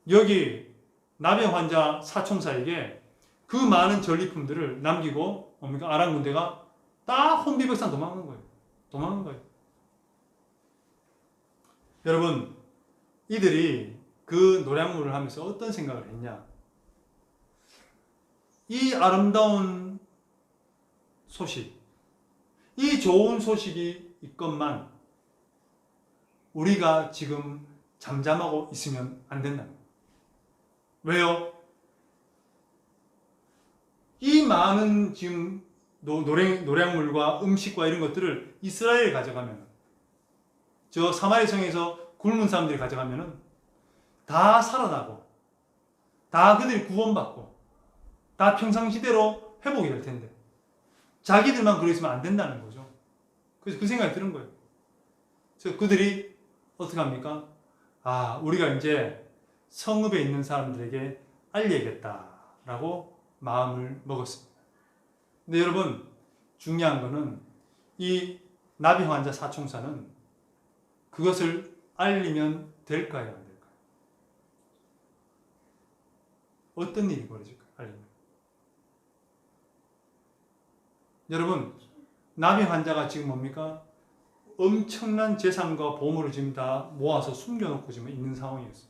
여기 나병 환자 사총사에게 그 많은 전리품들을 남기고 뭡니까? 아람 군대가 다 혼비백산 도망간 거예요. 도망간 거예요. 여러분, 이들이 그 노량물을 하면서 어떤 생각을 했냐? 이 아름다운 소식, 이 좋은 소식이 있건만 우리가 지금 잠잠하고 있으면 안 된다. 왜요? 이 많은 지금 노량물과 음식과 이런 것들을 이스라엘에 가져가면, 저 사마리 성에서 굶은 사람들이 가져가면은 다 살아나고, 다 그들이 구원받고, 다 평상시대로 회복이 될 텐데, 자기들만 그러있으면 안 된다는 거죠. 그래서 그 생각이 드는 거예요. 그래서 그들이 어떻게 합니까? 아, 우리가 이제 성읍에 있는 사람들에게 알려야겠다라고 마음을 먹었습니다. 근데 여러분, 중요한 거는 이 나비 환자 사총사는 그것을 알리면 될까요? 안 될까요? 어떤 일이 벌어질까요? 알리면. 여러분, 나비 환자가 지금 뭡니까? 엄청난 재산과 보물을 지금 다 모아서 숨겨놓고 지금 있는 상황이었어요.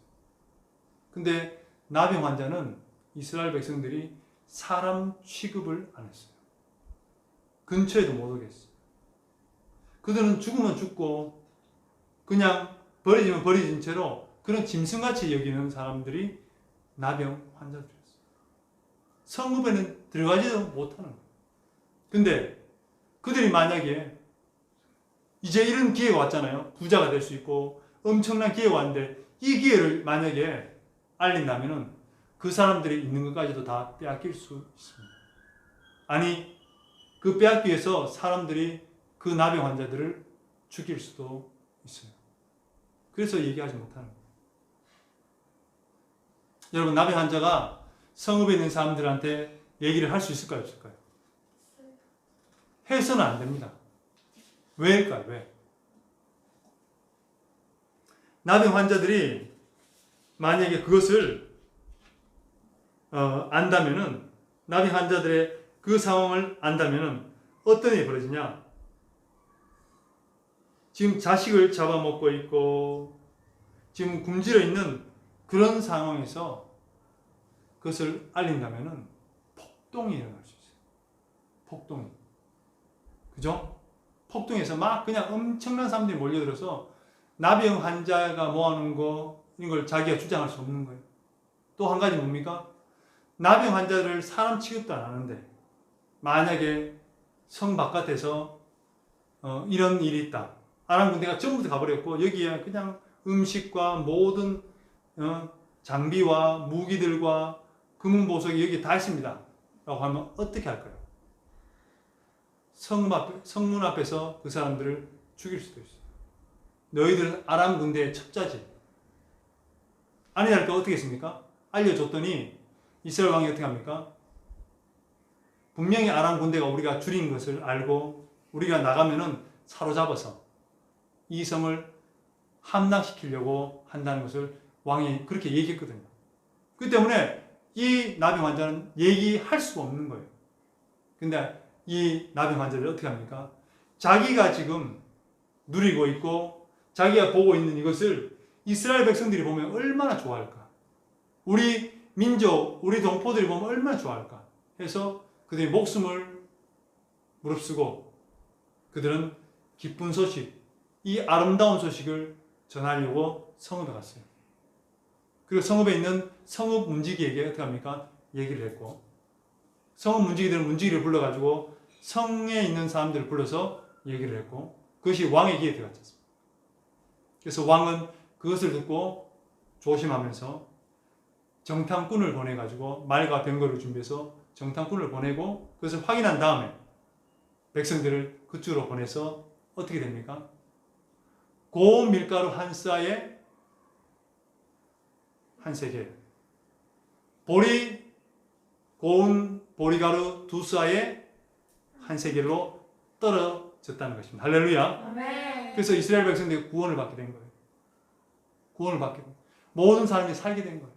근데 나비 환자는 이스라엘 백성들이 사람 취급을 안 했어요. 근처에도 못 오겠어요. 그들은 죽으면 죽고 그냥 버려지면 버려진 채로 그런 짐승같이 여기는 사람들이 나병 환자들이었어요. 성읍에는 들어가지도 못하는 거예요. 근데 그들이 만약에 이제 이런 기회가 왔잖아요. 부자가 될 수 있고 엄청난 기회가 왔는데 이 기회를 만약에 알린다면은 그 사람들이 있는 것까지도 다 빼앗길 수 있습니다. 아니, 그 빼앗기 위해서 사람들이 그 나병 환자들을 죽일 수도 있어요. 그래서 얘기하지 못하는 거예요. 여러분, 나병 환자가 성읍에 있는 사람들한테 얘기를 할 수 있을까요? 없을까요? 해서는 안 됩니다. 왜일까요? 왜? 나병 환자들이 만약에 그것을 안다면은 나비 환자들의 그 상황을 안다면 어떤 일이 벌어지냐? 지금 자식을 잡아먹고 있고 지금 굶주려 있는 그런 상황에서 그것을 알린다면 폭동이 일어날 수 있어요. 폭동이. 그죠? 폭동에서 막 그냥 엄청난 사람들이 몰려들어서 나비형 환자가 모아놓은 거 이런 걸 자기가 주장할 수 없는 거예요. 또 한 가지 뭡니까? 나비형 환자를 사람 취급도 안 하는데 만약에 성 바깥에서 이런 일이 있다. 아람 군대가 전부 다 가버렸고 여기에 그냥 음식과 모든 장비와 무기들과 금은 보석이 여기 다 있습니다. 라고 하면 어떻게 할까요? 성문 앞에서 그 사람들을 죽일 수도 있어요. 너희들은 아람 군대의 첩자지. 아니랄까 어떻게 했습니까? 알려줬더니 이스라엘 왕이 어떻게 합니까? 분명히 아람 군대가 우리가 줄인 것을 알고 우리가 나가면은 사로잡아서 이 성을 함락시키려고 한다는 것을 왕이 그렇게 얘기했거든요. 그 때문에 이 나병 환자는 얘기할 수가 없는 거예요. 근데 이 나병 환자를 어떻게 합니까? 자기가 지금 누리고 있고 자기가 보고 있는 이것을 이스라엘 백성들이 보면 얼마나 좋아할까? 우리 민족, 우리 동포들이 보면 얼마나 좋아할까? 해서 그들이 목숨을 무릅쓰고 그들은 기쁜 소식, 이 아름다운 소식을 전하려고 성읍에 갔어요. 그리고 성읍에 있는 성읍 문지기에게 어떻게 합니까? 얘기를 했고 성읍 문지기들은 문지기를 불러가지고 성에 있는 사람들을 불러서 얘기를 했고 그것이 왕의 귀에 들어갔지 않습니까? 그래서 왕은 그것을 듣고 조심하면서 정탐꾼을 보내가지고 말과 병거를 준비해서 정탐꾼을 보내고 그것을 확인한 다음에 백성들을 그쪽으로 보내서 어떻게 됩니까? 고운 밀가루 한 쌀에 한 세겔, 고운 보리가루 두 쌀에 한 세겔로 떨어졌다는 것입니다. 할렐루야. 아멘. 그래서 이스라엘 백성들이 구원을 받게 된 거예요. 구원을 받게 된 거예요. 모든 사람이 살게 된 거예요.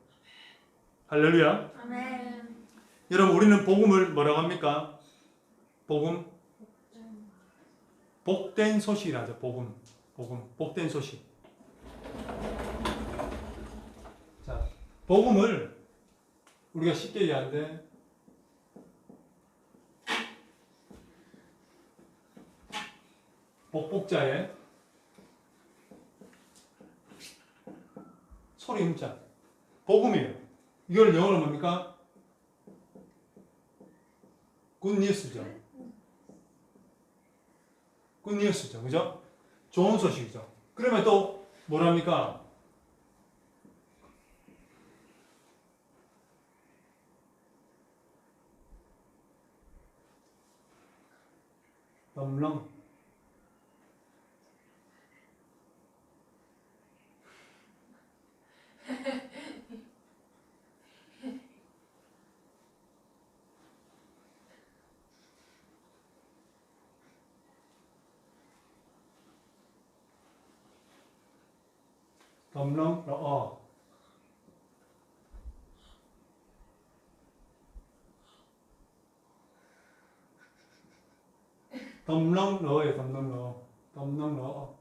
할렐루야. 아멘. 여러분 우리는 복음을 뭐라고 합니까? 복음 복된 소식이라 하죠. 복음 복된 소식. 자, 복음을 우리가 쉽게 얘기하는데 복자에 소리 음자 복음이에요. 이걸 영어로 뭡니까? 굿뉴스죠. 굿뉴스죠. 그죠? 좋은 소식이죠. 그러면 또 뭐랍니까? 덤렁. 덤렁 러어. 덤렁 러어예요. 덤렁 러어. 덤렁 러어.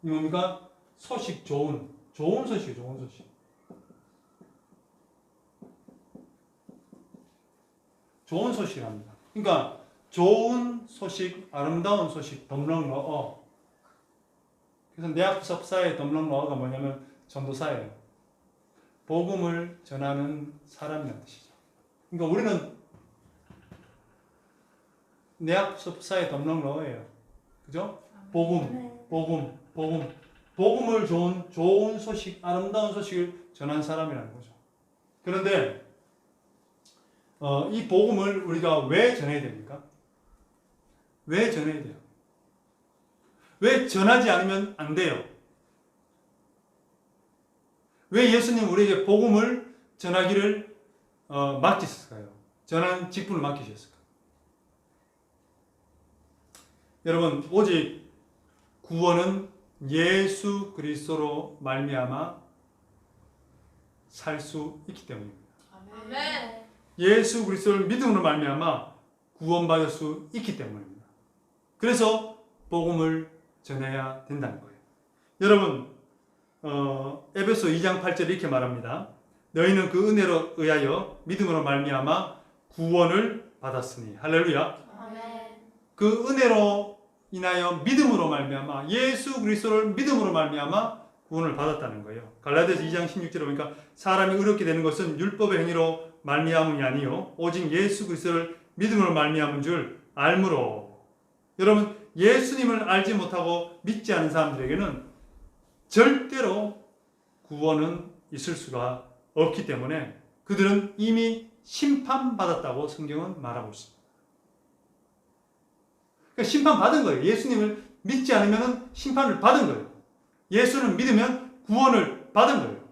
이 뭡니까? 소식 좋은 소식이에요. 좋은 소식. 좋은 소식이랍니다. 그러니까 좋은 소식, 아름다운 소식, 덤렁 러어. 그래서 내학섭사의 덤렁 러어가 뭐냐면 전도사예요. 복음을 전하는 사람이라는 뜻이죠. 그러니까 우리는 내학섭사의 덤렁 러어예요. 그죠? 복음을 좋은 소식, 아름다운 소식을 전한 사람이라는 거죠. 그런데 이 복음을 우리가 왜 전해야 됩니까? 왜 전해야 돼요? 왜 전하지 않으면 안 돼요? 왜 예수님 우리에게 복음을 전하기를 맡기셨을까요? 전하는 직분을 맡기셨을까요? 여러분 오직 구원은 예수 그리스도로 말미암아 살 수 있기 때문입니다. 아멘. 예수 그리스도를 믿음으로 말미암아 구원받을 수 있기 때문입니다. 그래서 복음을 전해야 된다는 거예요. 여러분, 에베소 2장 8절에 이렇게 말합니다. 너희는 그 은혜로 의하여 믿음으로 말미암아 구원을 받았으니. 할렐루야. 그 은혜로 인하여 믿음으로 말미암아 예수 그리스도를 믿음으로 말미암아 구원을 받았다는 거예요. 갈라디아서 2장 16절에 보니까 사람이 의롭게 되는 것은 율법의 행위로 말미암음이 아니요 오직 예수 그리스도를 믿음으로 말미암은 줄 알므로. 여러분, 예수님을 알지 못하고 믿지 않은 사람들에게는 절대로 구원은 있을 수가 없기 때문에 그들은 이미 심판받았다고 성경은 말하고 있습니다. 그러니까 심판받은 거예요. 예수님을 믿지 않으면 심판을 받은 거예요. 예수를 믿으면 구원을 받은 거예요.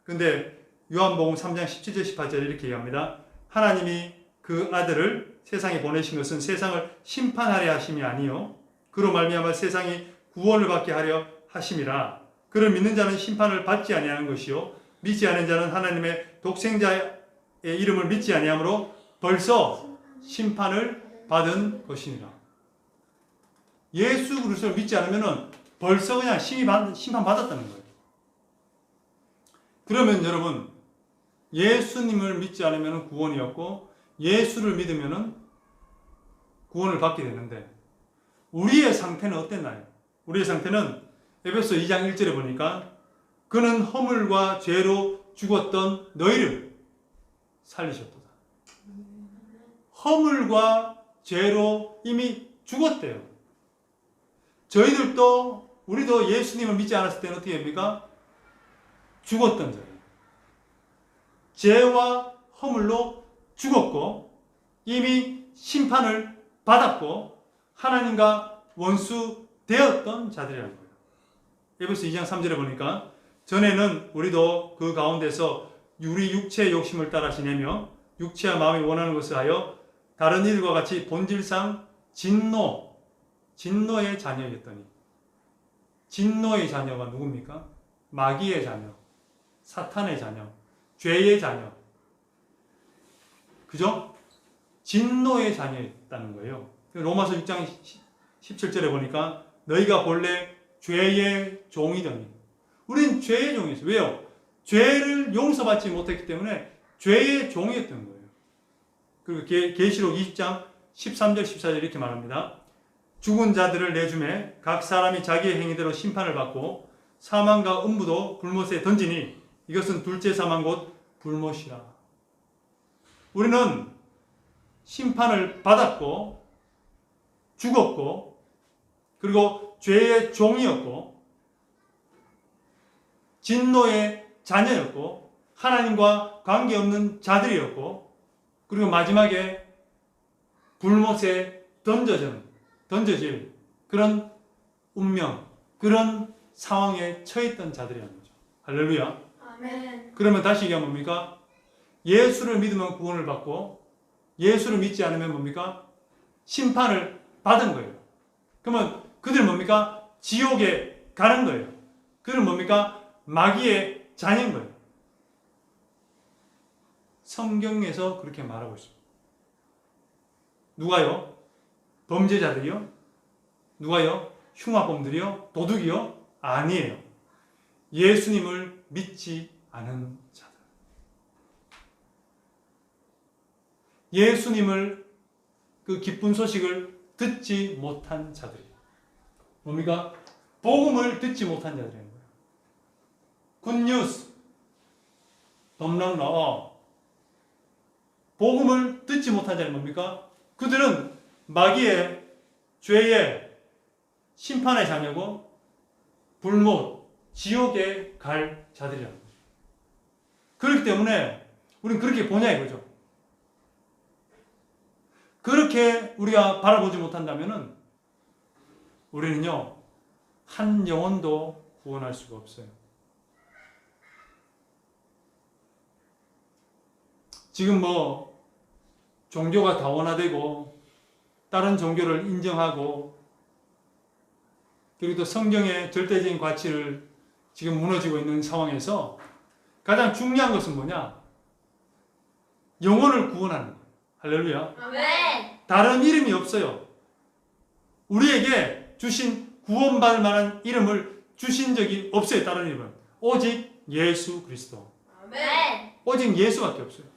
그런데 요한복음 3장 17절 18절에 이렇게 얘기합니다. 하나님이 그 아들을 세상에 보내신 것은 세상을 심판하려 하심이 아니요 그로 말미암아 세상이 구원을 받게 하려 하심이라. 그를 믿는 자는 심판을 받지 아니하는 것이요 믿지 않은 자는 하나님의 독생자의 이름을 믿지 아니하므로 벌써 심판을 받은 것이니라. 예수 그리스도를 믿지 않으면 벌써 그냥 심판받았다는 거예요. 그러면 여러분, 예수님을 믿지 않으면 구원이 없고 예수를 믿으면 구원을 받게 되는데 우리의 상태는 어땠나요? 우리의 상태는 에베소 2장 1절에 보니까 그는 허물과 죄로 죽었던 너희를 살리셨도다. 허물과 죄로 이미 죽었대요. 저희들도 우리도 예수님을 믿지 않았을 때는 어떻게 됩니까? 죽었던 자예요. 죄와 허물로 죽었고 이미 심판을 받았고 하나님과 원수 되었던 자들이라는 거예요. 에베소 2장 3절에 보니까 전에는 우리도 그 가운데서 우리 육체의 욕심을 따라 지내며 육체와 마음이 원하는 것을 하여 다른 이들과 같이 본질상 진노의 자녀였더니 진노의 자녀가 누굽니까? 마귀의 자녀, 사탄의 자녀, 죄의 자녀. 그죠? 진노의 자녀였다는 거예요. 로마서 6장 17절에 보니까 너희가 본래 죄의 종이더니. 우리는 죄의 종이었어요. 왜요? 죄를 용서받지 못했기 때문에 죄의 종이었던 거예요. 그리고 계시록 20장 13절 14절 이렇게 말합니다. 죽은 자들을 내주매 각 사람이 자기의 행위대로 심판을 받고 사망과 음부도 불못에 던지니 이것은 둘째 사망 곧 불못이라. 우리는 심판을 받았고 죽었고 그리고 죄의 종이었고 진노의 자녀였고 하나님과 관계없는 자들이었고 그리고 마지막에 불못에 던져질 그런 운명, 그런 상황에 처했던 자들이라는 거죠. 할렐루야. 아멘. 그러면 다시 얘기하면 뭡니까? 예수를 믿으면 구원을 받고 예수를 믿지 않으면 뭡니까? 심판을 받은 거예요. 그러면 그들은 뭡니까? 지옥에 가는 거예요. 그들은 뭡니까? 마귀의 자녀인 거예요. 성경에서 그렇게 말하고 있습니다. 누가요? 범죄자들이요? 누가요? 흉악범들이요? 도둑이요? 아니에요. 예수님을 믿지 않은 자들. 예수님을 그 기쁜 소식을 듣지 못한 자들이에요. 뭡니까? 복음을 듣지 못한 자들인 거예요. 굿뉴스. 덤랑러. 복음을 듣지 못한 자는 뭡니까? 그들은 마귀의 죄의 심판의 자녀고 불못, 지옥에 갈 자들이라는 거죠. 그렇기 때문에 우리는 그렇게 보냐 이거죠. 그렇게 우리가 바라보지 못한다면은 우리는요 한 영혼도 구원할 수가 없어요. 지금 뭐 종교가 다원화되고 다른 종교를 인정하고 그리고 또 성경의 절대적인 가치를 지금 무너지고 있는 상황에서 가장 중요한 것은 뭐냐? 영혼을 구원하는 거예요. 할렐루야. 아멘. 다른 이름이 없어요. 우리에게 주신 구원받을 만한 이름을 주신 적이 없어요. 다른 이름은. 오직 예수 그리스도. 아멘. 오직 예수밖에 없어요.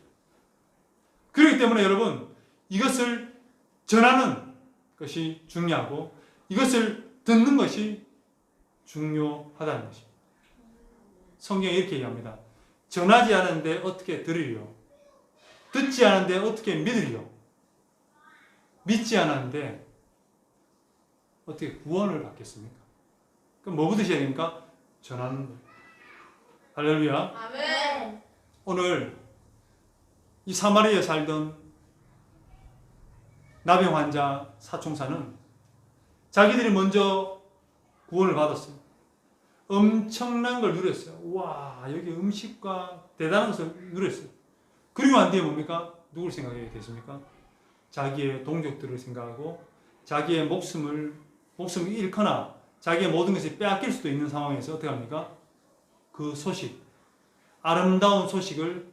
그렇기 때문에 여러분, 이것을 전하는 것이 중요하고 이것을 듣는 것이 중요하다는 것입니다. 성경에 이렇게 얘기합니다. 전하지 않은데 어떻게 들으리요? 듣지 않은데 어떻게 믿으리요? 믿지 않았는데 어떻게 구원을 받겠습니까? 그럼 뭐부터 해야 됩니까? 전하는 거예요. 할렐루야. 아멘. 오늘 이 사마리아에 살던 나병 환자 사총사는 자기들이 먼저 구원을 받았어요. 엄청난 걸 누렸어요. 와, 여기 음식과 대단한 것을 누렸어요. 그리고 안 뒤에 뭡니까? 누굴 생각하게 됐습니까? 자기의 동족들을 생각하고 자기의 목숨을 잃거나 자기의 모든 것을 빼앗길 수도 있는 상황에서 어떻게 합니까? 그 소식, 아름다운 소식을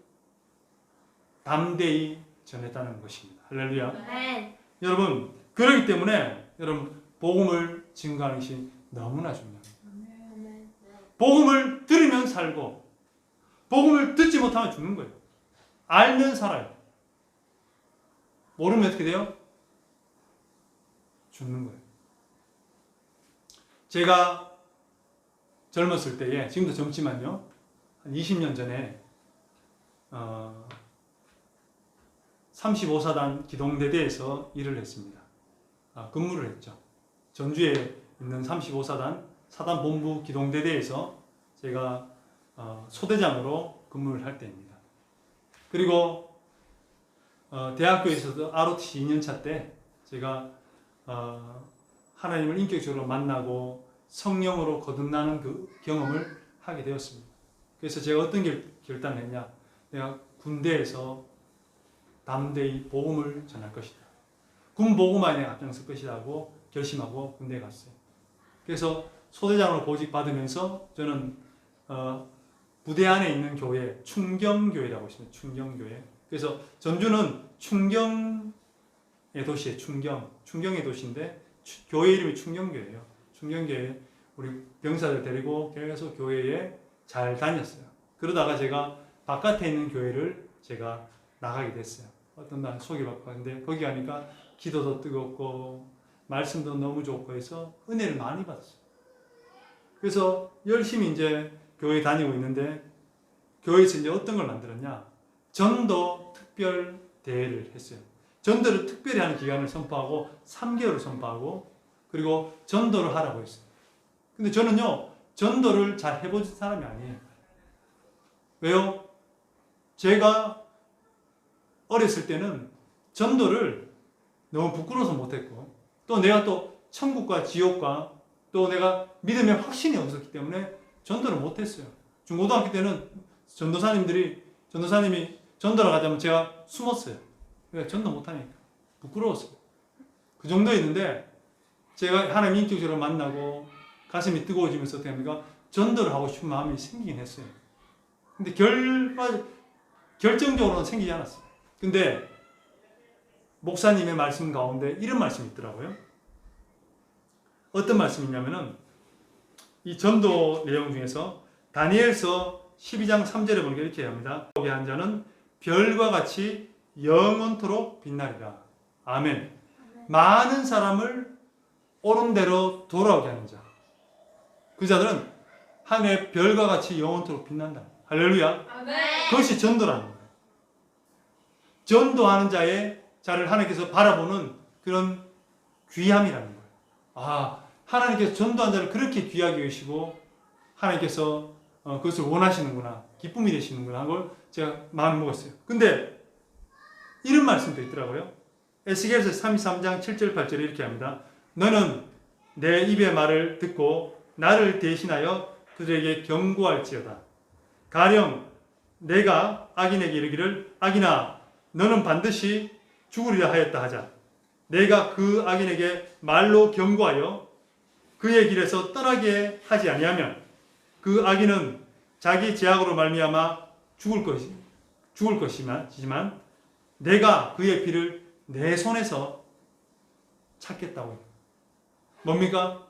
담대히 전했다는 것입니다. 할렐루야. 아멘. 여러분, 그렇기 때문에 여러분 복음을 증거하는 것이 너무나 중요합니다. 복음을 들으면 살고 복음을 듣지 못하면 죽는 거예요. 알면 살아요. 모르면 어떻게 돼요? 죽는 거예요. 제가 젊었을 때에, 지금도 젊지만요, 한 20년 전에 35사단 기동대대에서 일을 했습니다. 근무를 했죠. 전주에 있는 35사단 사단본부 기동대대에서 제가 소대장으로 근무를 할 때입니다. 그리고 대학교에서도 ROTC 2년차 때 제가 하나님을 인격적으로 만나고 성령으로 거듭나는 그 경험을 하게 되었습니다. 그래서 제가 어떤 결단을 했냐? 내가 군대에서 담대히 복음을 전할 것이다. 군 복음만에 내가 앞장설 것이다 하고 결심하고 군대에 갔어요. 그래서 소대장으로 보직받으면서 저는 부대 안에 있는 교회, 충경교회라고 있습니다. 충경교회. 그래서 전주는 충경의 도시예요. 충경의 도시인데 교회 이름이 충경교회예요. 충경교회 우리 병사들 데리고 계속 교회에 잘 다녔어요. 그러다가 제가 바깥에 있는 교회를 제가 나가게 됐어요. 어떤 날 소개받고 갔는데 거기 가니까 기도도 뜨겁고 말씀도 너무 좋고 해서 은혜를 많이 받았어요. 그래서 열심히 이제 교회 다니고 있는데 교회에서 이제 어떤 걸 만들었냐? 전도 특별 대회를 했어요. 전도를 특별히 하는 기간을 선포하고 3개월을 선포하고 그리고 전도를 하라고 했어요. 근데 저는요, 전도를 잘 해본 사람이 아니에요. 왜요? 제가 어렸을 때는 전도를 너무 부끄러워서 못했고 또 내가 또 천국과 지옥과 또 내가 믿음에 확신이 없었기 때문에 전도를 못했어요. 중고등학교 때는 전도사님이 전도를 가자면 제가 숨었어요. 왜? 전도 못하니까. 부끄러웠어요. 그 정도였는데 제가 하나님 인격적으로 만나고 가슴이 뜨거워지면서 어떻게 합니까? 전도를 하고 싶은 마음이 생기긴 했어요. 근데 결정적으로는 생기지 않았어요. 근데 목사님의 말씀 가운데 이런 말씀이 있더라고요. 어떤 말씀이냐면은 이 전도 내용 중에서 다니엘서 12장 3절에 보니까 이렇게 합니다. 복이 한 자는 별과 같이 영원토록 빛나리라. 아멘. 많은 사람을 옳은 대로 돌아오게 하는 자. 그 자들은 하늘의 별과 같이 영원토록 빛난다. 할렐루야. 아멘. 그것이 전도라는 거예요. 전도하는 자를 하나님께서 바라보는 그런 귀함이라는 거예요. 아, 하나님께서 전도한 자를 그렇게 귀하게 여기시고 하나님께서 그것을 원하시는구나, 기쁨이 되시는구나 하는 걸 제가 마음을 먹었어요. 근데 이런 말씀도 있더라고요. 에스겔서 33장 7절 8절에 이렇게 합니다. 너는 내 입의 말을 듣고 나를 대신하여 그들에게 경고할지어다. 가령 내가 악인에게 이르기를 악인아 너는 반드시 죽으리라 하였다 하자. 내가 그 악인에게 말로 경고하여 그의 길에서 떠나게 하지 아니하면 그 악인은 자기 죄악으로 말미암아 죽을 것이지만 내가 그의 피를 내 손에서 찾겠다고요. 뭡니까?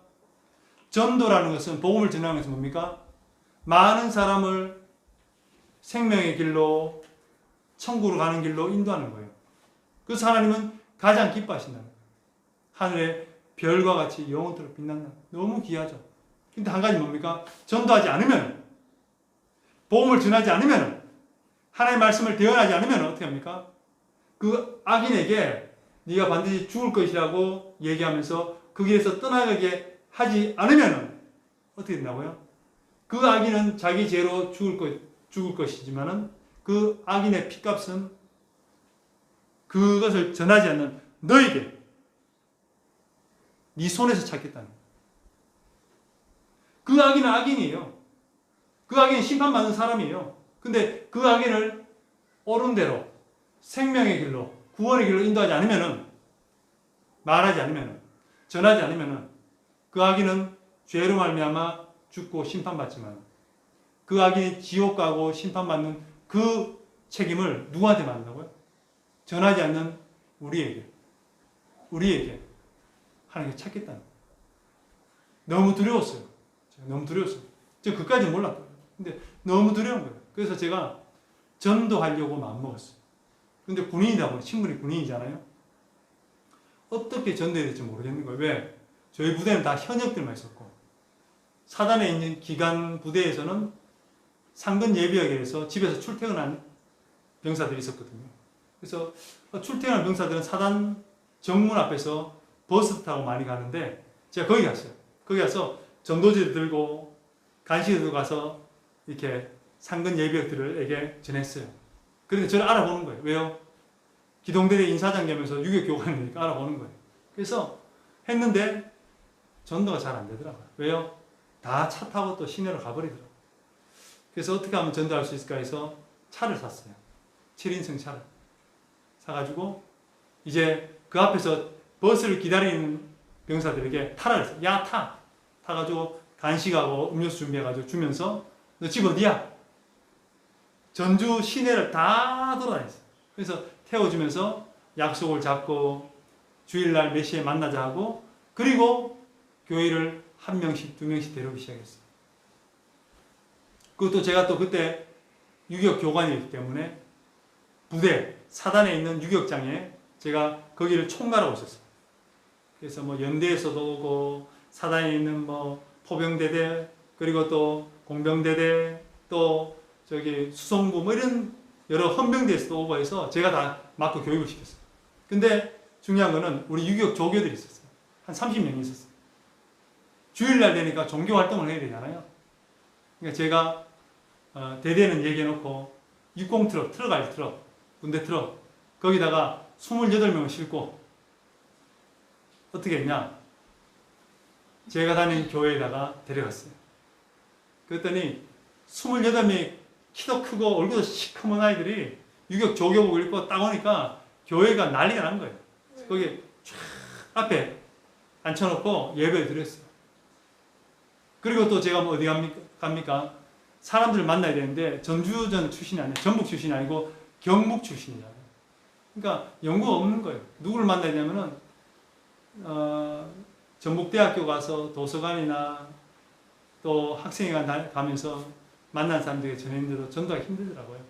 전도라는 것은, 복음을 전하는 것은 뭡니까? 많은 사람을 생명의 길로, 천국으로 가는 길로 인도하는 거예요. 그래서 하나님은 가장 기뻐하신다는 거예요. 하늘의 별과 같이 영원토록 빛난다. 너무 귀하죠. 근데 한 가지 뭡니까? 전도하지 않으면, 복음을 전하지 않으면, 하나님의 말씀을 대언하지 않으면 어떻게 합니까? 그 악인에게 네가 반드시 죽을 것이라고 얘기하면서 그 길에서 떠나게 하지 않으면 어떻게 된다고요? 그 악인은 자기 죄로 죽을 것이지만은 그 악인의 핏값은 그것을 전하지 않는 너에게 네 손에서 찾겠다는 거예요. 그 악인은 악인이에요. 그 악인은 심판받는 사람이에요. 근데 그 악인을 옳은 대로 생명의 길로, 구원의 길로 인도하지 않으면은, 말하지 않으면은, 전하지 않으면은 그 악인은 죄로 말미암아 죽고 심판받지만 그 악인이 지옥 가고 심판받는 그 책임을 누구한테 맡는다고요? 전하지 않는 우리에게 하나님께 찾겠다는 거예요. 너무 두려웠어요. 너무 두려웠어요. 제가 그까지 몰랐거든요. 근데 너무 두려운 거예요. 그래서 제가 전도하려고 마음먹었어요. 근데 군인이다 보니, 친구이 군인이잖아요. 어떻게 전도해야 될지 모르겠는 거예요. 왜? 저희 부대는 다 현역들만 있었고, 사단에 있는 기관 부대에서는 상근 예비역에서 집에서 출퇴근한 병사들이 있었거든요. 그래서 출퇴근한 병사들은 사단 정문 앞에서 버스 타고 많이 가는데, 제가 거기 갔어요. 거기 가서 전도지를 들고 간식을 들고 가서 이렇게 상근 예비역들에게 전했어요. 그런데 저를 알아보는 거예요. 왜요? 기동대대 인사장 겸해서 유격 교관이니까 알아보는 거예요. 그래서 했는데 전도가 잘 안 되더라고요. 왜요? 다 차 타고 또 시내로 가버리더라고요. 그래서 어떻게 하면 전도할 수 있을까 해서 차를 샀어요. 7인승 차를 사가지고 이제 그 앞에서 버스를 기다리는 병사들에게 타라 그랬어요. 야, 타가지고 간식하고 음료수 준비해가지고 주면서 너 집 어디야? 전주 시내를 다 돌아다녔어요. 그래서 태워주면서 약속을 잡고 주일날 몇 시에 만나자 하고, 그리고 교회를 한 명씩 두 명씩 데려오기 시작했어요. 그것도 제가 또 그때 유격 교관이기 때문에 부대 사단에 있는 유격장에 제가 거기를 총괄하고 있었어요. 그래서 뭐 연대에서도 오고, 사단에 있는 뭐 포병대대, 그리고 또 공병대대, 또 저기 수송부 뭐 이런 여러 헌병대에서도 오고 해서 제가 다 맡고 교육을 시켰어요. 근데 중요한 거는 우리 유격 조교들이 있었어요. 한 30명이 있었어요. 주일날 되니까 종교 활동을 해야 되잖아요. 그러니까 제가 대대는 얘기해놓고 60트럭, 트럭, 군대 트럭, 거기다가 28명을 싣고 어떻게 했냐? 제가 다니는 교회에다가 데려갔어요. 그랬더니 28명이 키도 크고 얼굴도 시커먼 아이들이 유격 조교복을 입고 딱 오니까 교회가 난리가 난 거예요. 거기 쫙 앞에 앉혀놓고 예배를 드렸어요. 그리고 또 제가 뭐 어디 갑니까? 사람들을 만나야 되는데 전주전 출신이 아니에요. 전북 출신이 아니고 경북 출신이잖아요. 그러니까 연구가 없는 거예요. 누구를 만나야 되냐면은 전북대학교 가서 도서관이나 또 학생회관 가면서 만난 사람들에게 전했는데도 전도하기 힘들더라고요.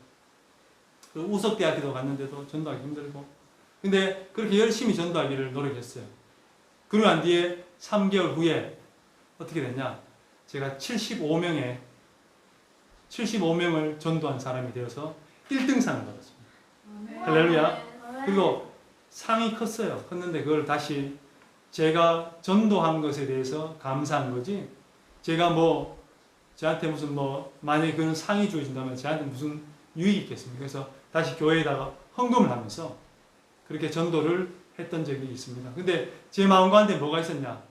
그 우석대학교도 갔는데도 전도하기 힘들고. 근데 그렇게 열심히 전도하기를 노력했어요. 그러고 난 뒤에 3개월 후에 어떻게 됐냐? 제가 75명을 전도한 사람이 되어서 1등상을 받았습니다. 할렐루야. 그리고 상이 컸어요. 컸는데 그걸 다시 제가 전도한 것에 대해서 감사한 거지, 제가 뭐 저한테 무슨 뭐 만약에 그런 상이 주어진다면 저한테 무슨 유익이 있겠습니까? 그래서 다시 교회에다가 헌금을 하면서 그렇게 전도를 했던 적이 있습니다. 근데 제 마음 가운데 뭐가 있었냐?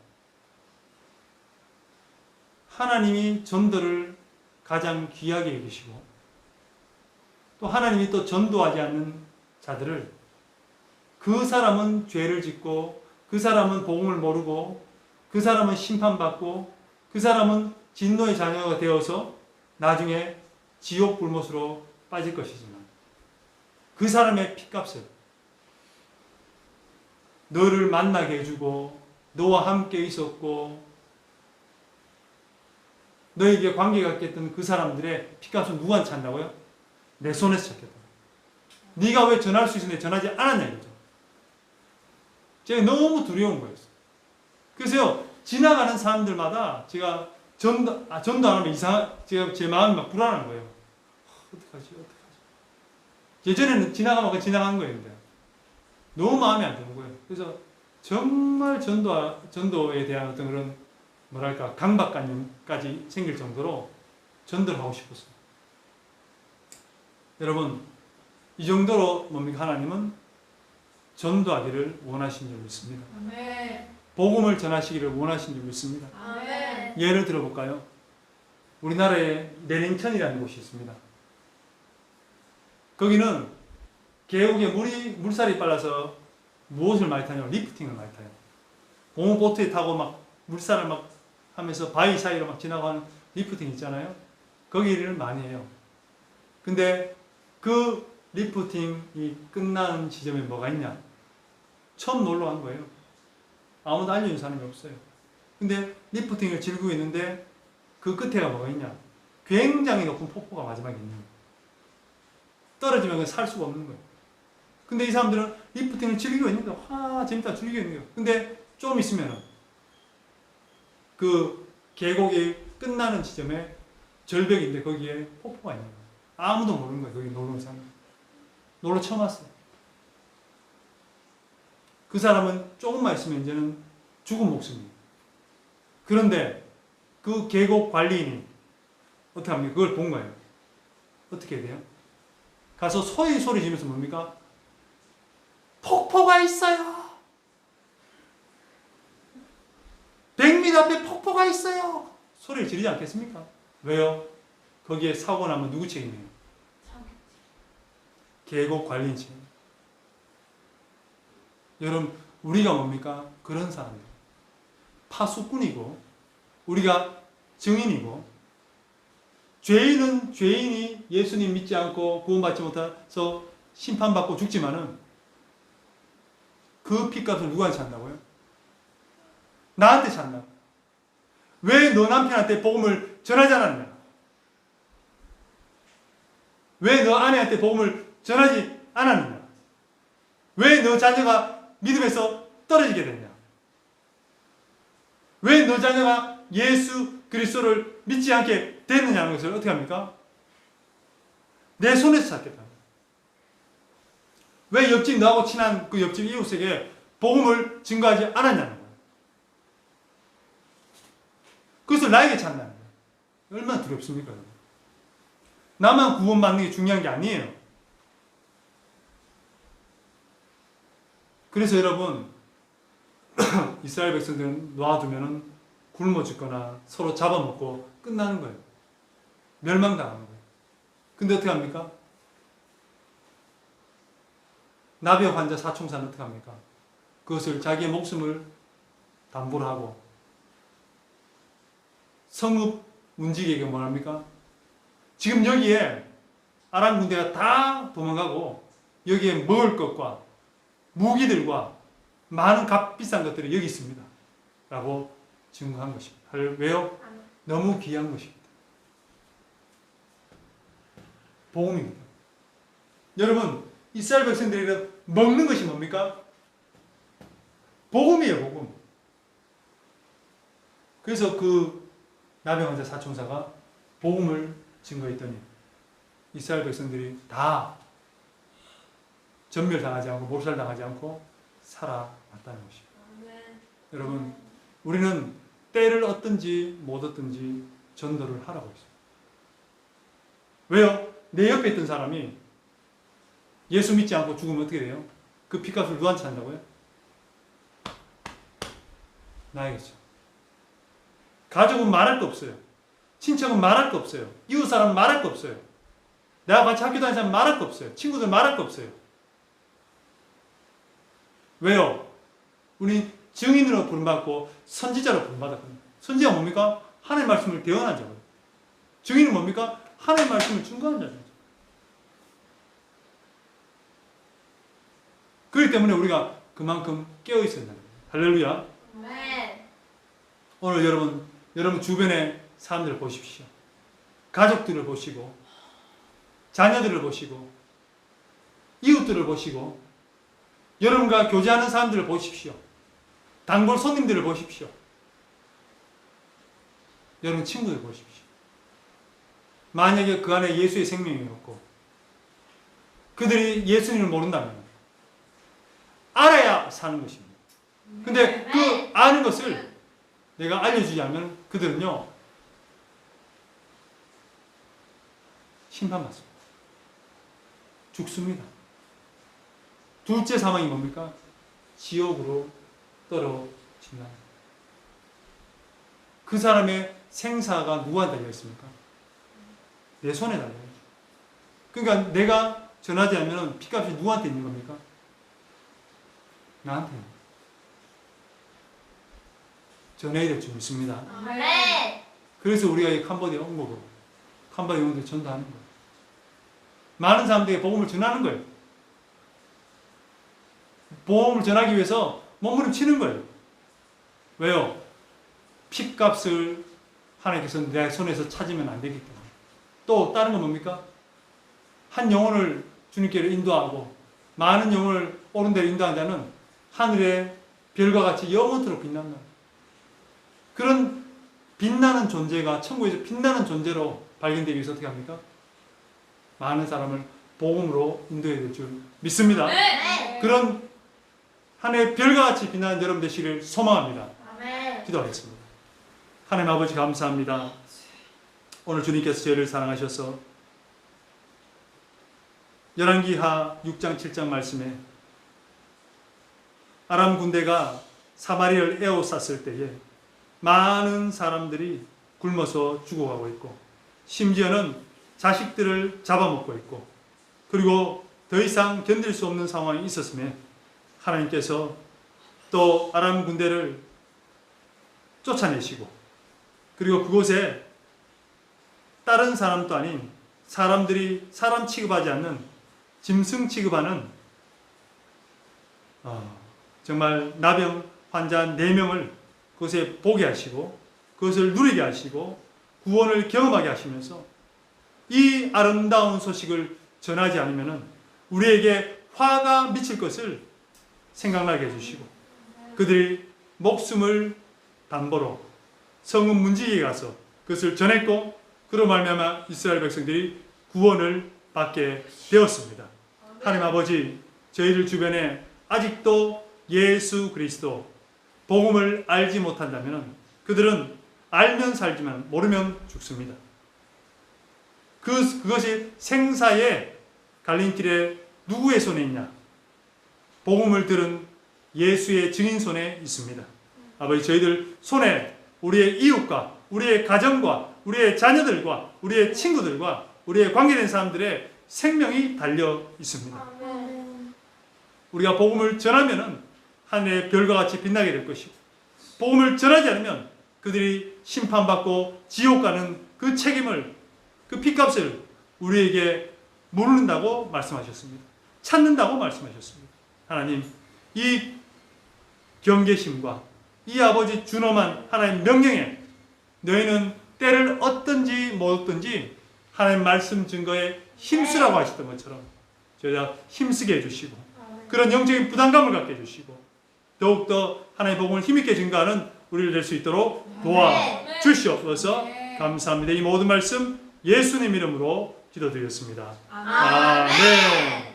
하나님이 전도를 가장 귀하게 여기시고, 또 하나님이 또 전도하지 않는 자들을, 그 사람은 죄를 짓고, 그 사람은 복음을 모르고, 그 사람은 심판받고, 그 사람은 진노의 자녀가 되어서 나중에 지옥 불못으로 빠질 것이지만, 그 사람의 핏값을 너를 만나게 해주고 너와 함께 있었고 너에게 관계가 있겠던 그 사람들의 피값을 누구한테 찬다고요? 내 손에서 찾겠다. 네가 왜 전할 수 있는데 전하지 않았냐 이거죠. 제가 너무 두려운 거였어요. 그래서요, 지나가는 사람들마다 제가 전도 안 하면 제가 제 마음이 막 불안한 거예요. 어떡하지? 예전에는 지나가면 그냥 지나간 거예요. 근데 너무 마음에 안 드는 거예요. 그래서 정말 전도에 대한 어떤 그런 뭐랄까 강박관념까지 생길 정도로 전도를 하고 싶었어요. 여러분, 이 정도로 뭡니까? 하나님은 전도하기를 원하신 줄 믿습니다. 아멘. 복음을 전하시기를 원하신 줄 믿습니다. 아멘. 예를 들어볼까요? 우리나라에 내린천이라는 곳이 있습니다. 거기는 계곡에 물살이 빨라서 무엇을 많이 타냐고? 리프팅을 많이 타요. 고무보트에 타고 막 물살을 막 하면서 바위 사이로 막 지나가는 리프팅 있잖아요. 거기를 많이 해요. 근데 그 리프팅이 끝나는 지점에 뭐가 있냐? 처음 놀러 간 거예요. 아무도 알려준 사람이 없어요. 근데 리프팅을 즐기고 있는데 그 끝에가 뭐가 있냐? 굉장히 높은 폭포가 마지막에 있는 거예요. 떨어지면 살 수가 없는 거예요. 근데 이 사람들은 리프팅을 즐기고 있는 거예요. 재밌다 즐기고 있는 거예요. 근데 좀 있으면은 그 계곡이 끝나는 지점에 절벽인데 거기에 폭포가 있는 거예요. 아무도 모르는 거예요. 거기 놀러 온 사람. 놀러 처음 왔어요. 그 사람은 조금만 있으면 이제는 죽은 목숨이에요. 그런데 그 계곡 관리인이 어떻게 합니까? 그걸 본 거예요. 어떻게 해야 돼요? 가서 소리 지르면서 뭡니까? 폭포가 있어요. 100m 앞에 폭포가 있어요. 소리를 지르지 않겠습니까? 왜요? 거기에 사고 나면 누구 책임이에요? 계곡 관리인 책임. 여러분, 우리가 뭡니까? 그런 사람들. 파수꾼이고, 우리가 증인이고, 죄인은 죄인이 예수님 믿지 않고 구원받지 못해서 심판받고 죽지만은 그 핏값을 누구한테 찬다고요? 나한테 찬다. 왜 너 남편한테 복음을 전하지 않았냐? 왜 너 아내한테 복음을 전하지 않았느냐? 왜 너 자녀가 믿음에서 떨어지게 됐냐? 왜 너 자녀가 예수 그리스도를 믿지 않게 됐느냐는 것을 어떻게 합니까? 내 손에서 찾겠다. 왜 옆집 너하고 친한 그 옆집 이웃에게 복음을 증거하지 않았냐는 거예요. 그것을 나에게 찾는다는 거예요. 얼마나 두렵습니까? 나만 구원받는 게 중요한 게 아니에요. 그래서 여러분, 이스라엘 백성들은 놔두면은 굶어 죽거나 서로 잡아먹고 끝나는 거예요. 멸망당하는 거예요. 근데 어떻게 합니까? 나병 환자 사총사는 어떻게 합니까? 그것을 자기의 목숨을 담보로 하고 성읍 문지기에게 뭘 합니까? 지금 여기에 아람 군대가 다 도망가고 여기에 먹을 것과 무기들과 많은 값비싼 것들이 여기 있습니다. 라고 증거한 것입니다. 왜요? 너무 귀한 것입니다. 복음입니다. 여러분, 이스라엘 백성들에게 먹는 것이 뭡니까? 복음이에요, 복음. 그래서 그 나병 환자 사총사가 복음을 증거했더니 이스라엘 백성들이 다 전멸당하지 않고 몰살당하지 않고 살아났다는 것입니다. 여러분, 우리는 때를 얻든지 못 얻든지 전도를 하라고 했어요. 왜요? 내 옆에 있던 사람이 예수 믿지 않고 죽으면 어떻게 돼요? 그 핏값을 누구한테 찬다고요? 나에게죠. 가족은 말할 거 없어요. 친척은 말할 거 없어요. 이웃 사람은 말할 거 없어요. 내가 같이 학교 다니는 사람 말할 거 없어요. 친구들 말할 거 없어요. 왜요? 우리 증인으로 부름받고 선지자로 부름받았거든요. 선지자 뭡니까? 하나님의 말씀을 대언한 자거든요. 증인은 뭡니까? 하나님의 말씀을 증거한 자죠. 그렇기 때문에 우리가 그만큼 깨어 있어야 된다. 할렐루야. 아멘. 오늘 여러분 주변의 사람들을 보십시오. 가족들을 보시고, 자녀들을 보시고, 이웃들을 보시고, 여러분과 교제하는 사람들을 보십시오. 단골 손님들을 보십시오. 여러분 친구들 보십시오. 만약에 그 안에 예수의 생명이 없고 그들이 예수님을 모른다면 알아야 사는 것입니다. 근데 그 아는 것을 내가 알려주지 않으면 그들은요 심판받습니다. 죽습니다. 둘째 사망이 뭡니까? 지옥으로 떨어진다. 그 사람의 생사가 누구한테 달려 있습니까? 내 손에 달려 있죠. 그러니까 내가 전하지 않으면 피값이 누구한테 있는 겁니까? 나한테. 전해야 될 줄 믿습니다. 아멘. 그래서 우리가 이 캄보디아 온 거고, 캄보디아 영혼들 전도하는 거예요. 많은 사람들에게 복음을 전하는 거예요. 복음을 전하기 위해서 몸부림치는 거예요. 왜요? 핏값을 하나님께서 내 손에서 찾으면 안 되기 때문에. 또 다른 건 뭡니까? 한 영혼을 주님께로 인도하고 많은 영혼을 옳은 데로 인도한 자는 하늘의 별과 같이 영원토록 빛난다. 그런 빛나는 존재가 천국에서 빛나는 존재로 발견되기 위해서 어떻게 합니까? 많은 사람을 복음으로 인도해야 될 줄 믿습니다. 네. 그런 하늘의 별과 같이 빛나는 여러분 되시기를 소망합니다. 아멘. 기도하겠습니다. 하나님 아버지 감사합니다. 오늘 주님께서 저희를 사랑하셔서 열왕기하 6장 7장 말씀에 아람 군대가 사마리아를 에워쌌을 때에 많은 사람들이 굶어서 죽어가고 있고 심지어는 자식들을 잡아먹고 있고 그리고 더 이상 견딜 수 없는 상황이 있었음에 하나님께서 또 아람 군대를 쫓아내시고 그리고 그곳에 다른 사람도 아닌 사람들이 사람 취급하지 않는 짐승 취급하는 정말 나병 환자 4명을 그것에 보게 하시고 그것을 누리게 하시고 구원을 경험하게 하시면서 이 아름다운 소식을 전하지 않으면 우리에게 화가 미칠 것을 생각나게 해주시고 그들이 목숨을 담보로 성읍 문지기에 가서 그것을 전했고 그로 말미암아 이스라엘 백성들이 구원을 받게 되었습니다. 하나님 아버지, 저희들 주변에 아직도 예수 그리스도 복음을 알지 못한다면 그들은 알면 살지만 모르면 죽습니다. 그것이 생사의 갈림길에 누구의 손에 있냐? 복음을 들은 예수의 증인 손에 있습니다. 아버지, 저희들 손에 우리의 이웃과 우리의 가정과 우리의 자녀들과 우리의 친구들과 우리의 관계된 사람들의 생명이 달려 있습니다. 아멘. 우리가 복음을 전하면은 하늘의 별과 같이 빛나게 될 것이고 복음을 전하지 않으면 그들이 심판받고 지옥 가는 그 책임을 그 핏값을 우리에게 모른다고 말씀하셨습니다. 찾는다고 말씀하셨습니다. 하나님, 이 경계심과 이 아버지 준엄한 하나님 명령에 너희는 때를 얻든지 못 얻든지 하나님 말씀 증거에 힘쓰라고 하셨던 것처럼 저희가 힘쓰게 해주시고 그런 영적인 부담감을 갖게 해주시고 더욱더 하나님의 복음을 힘있게 증거하는 우리를 될 수 있도록 도와주시옵소서. 감사합니다. 이 모든 말씀 예수님 이름으로 기도드렸습니다. 아멘. 아멘.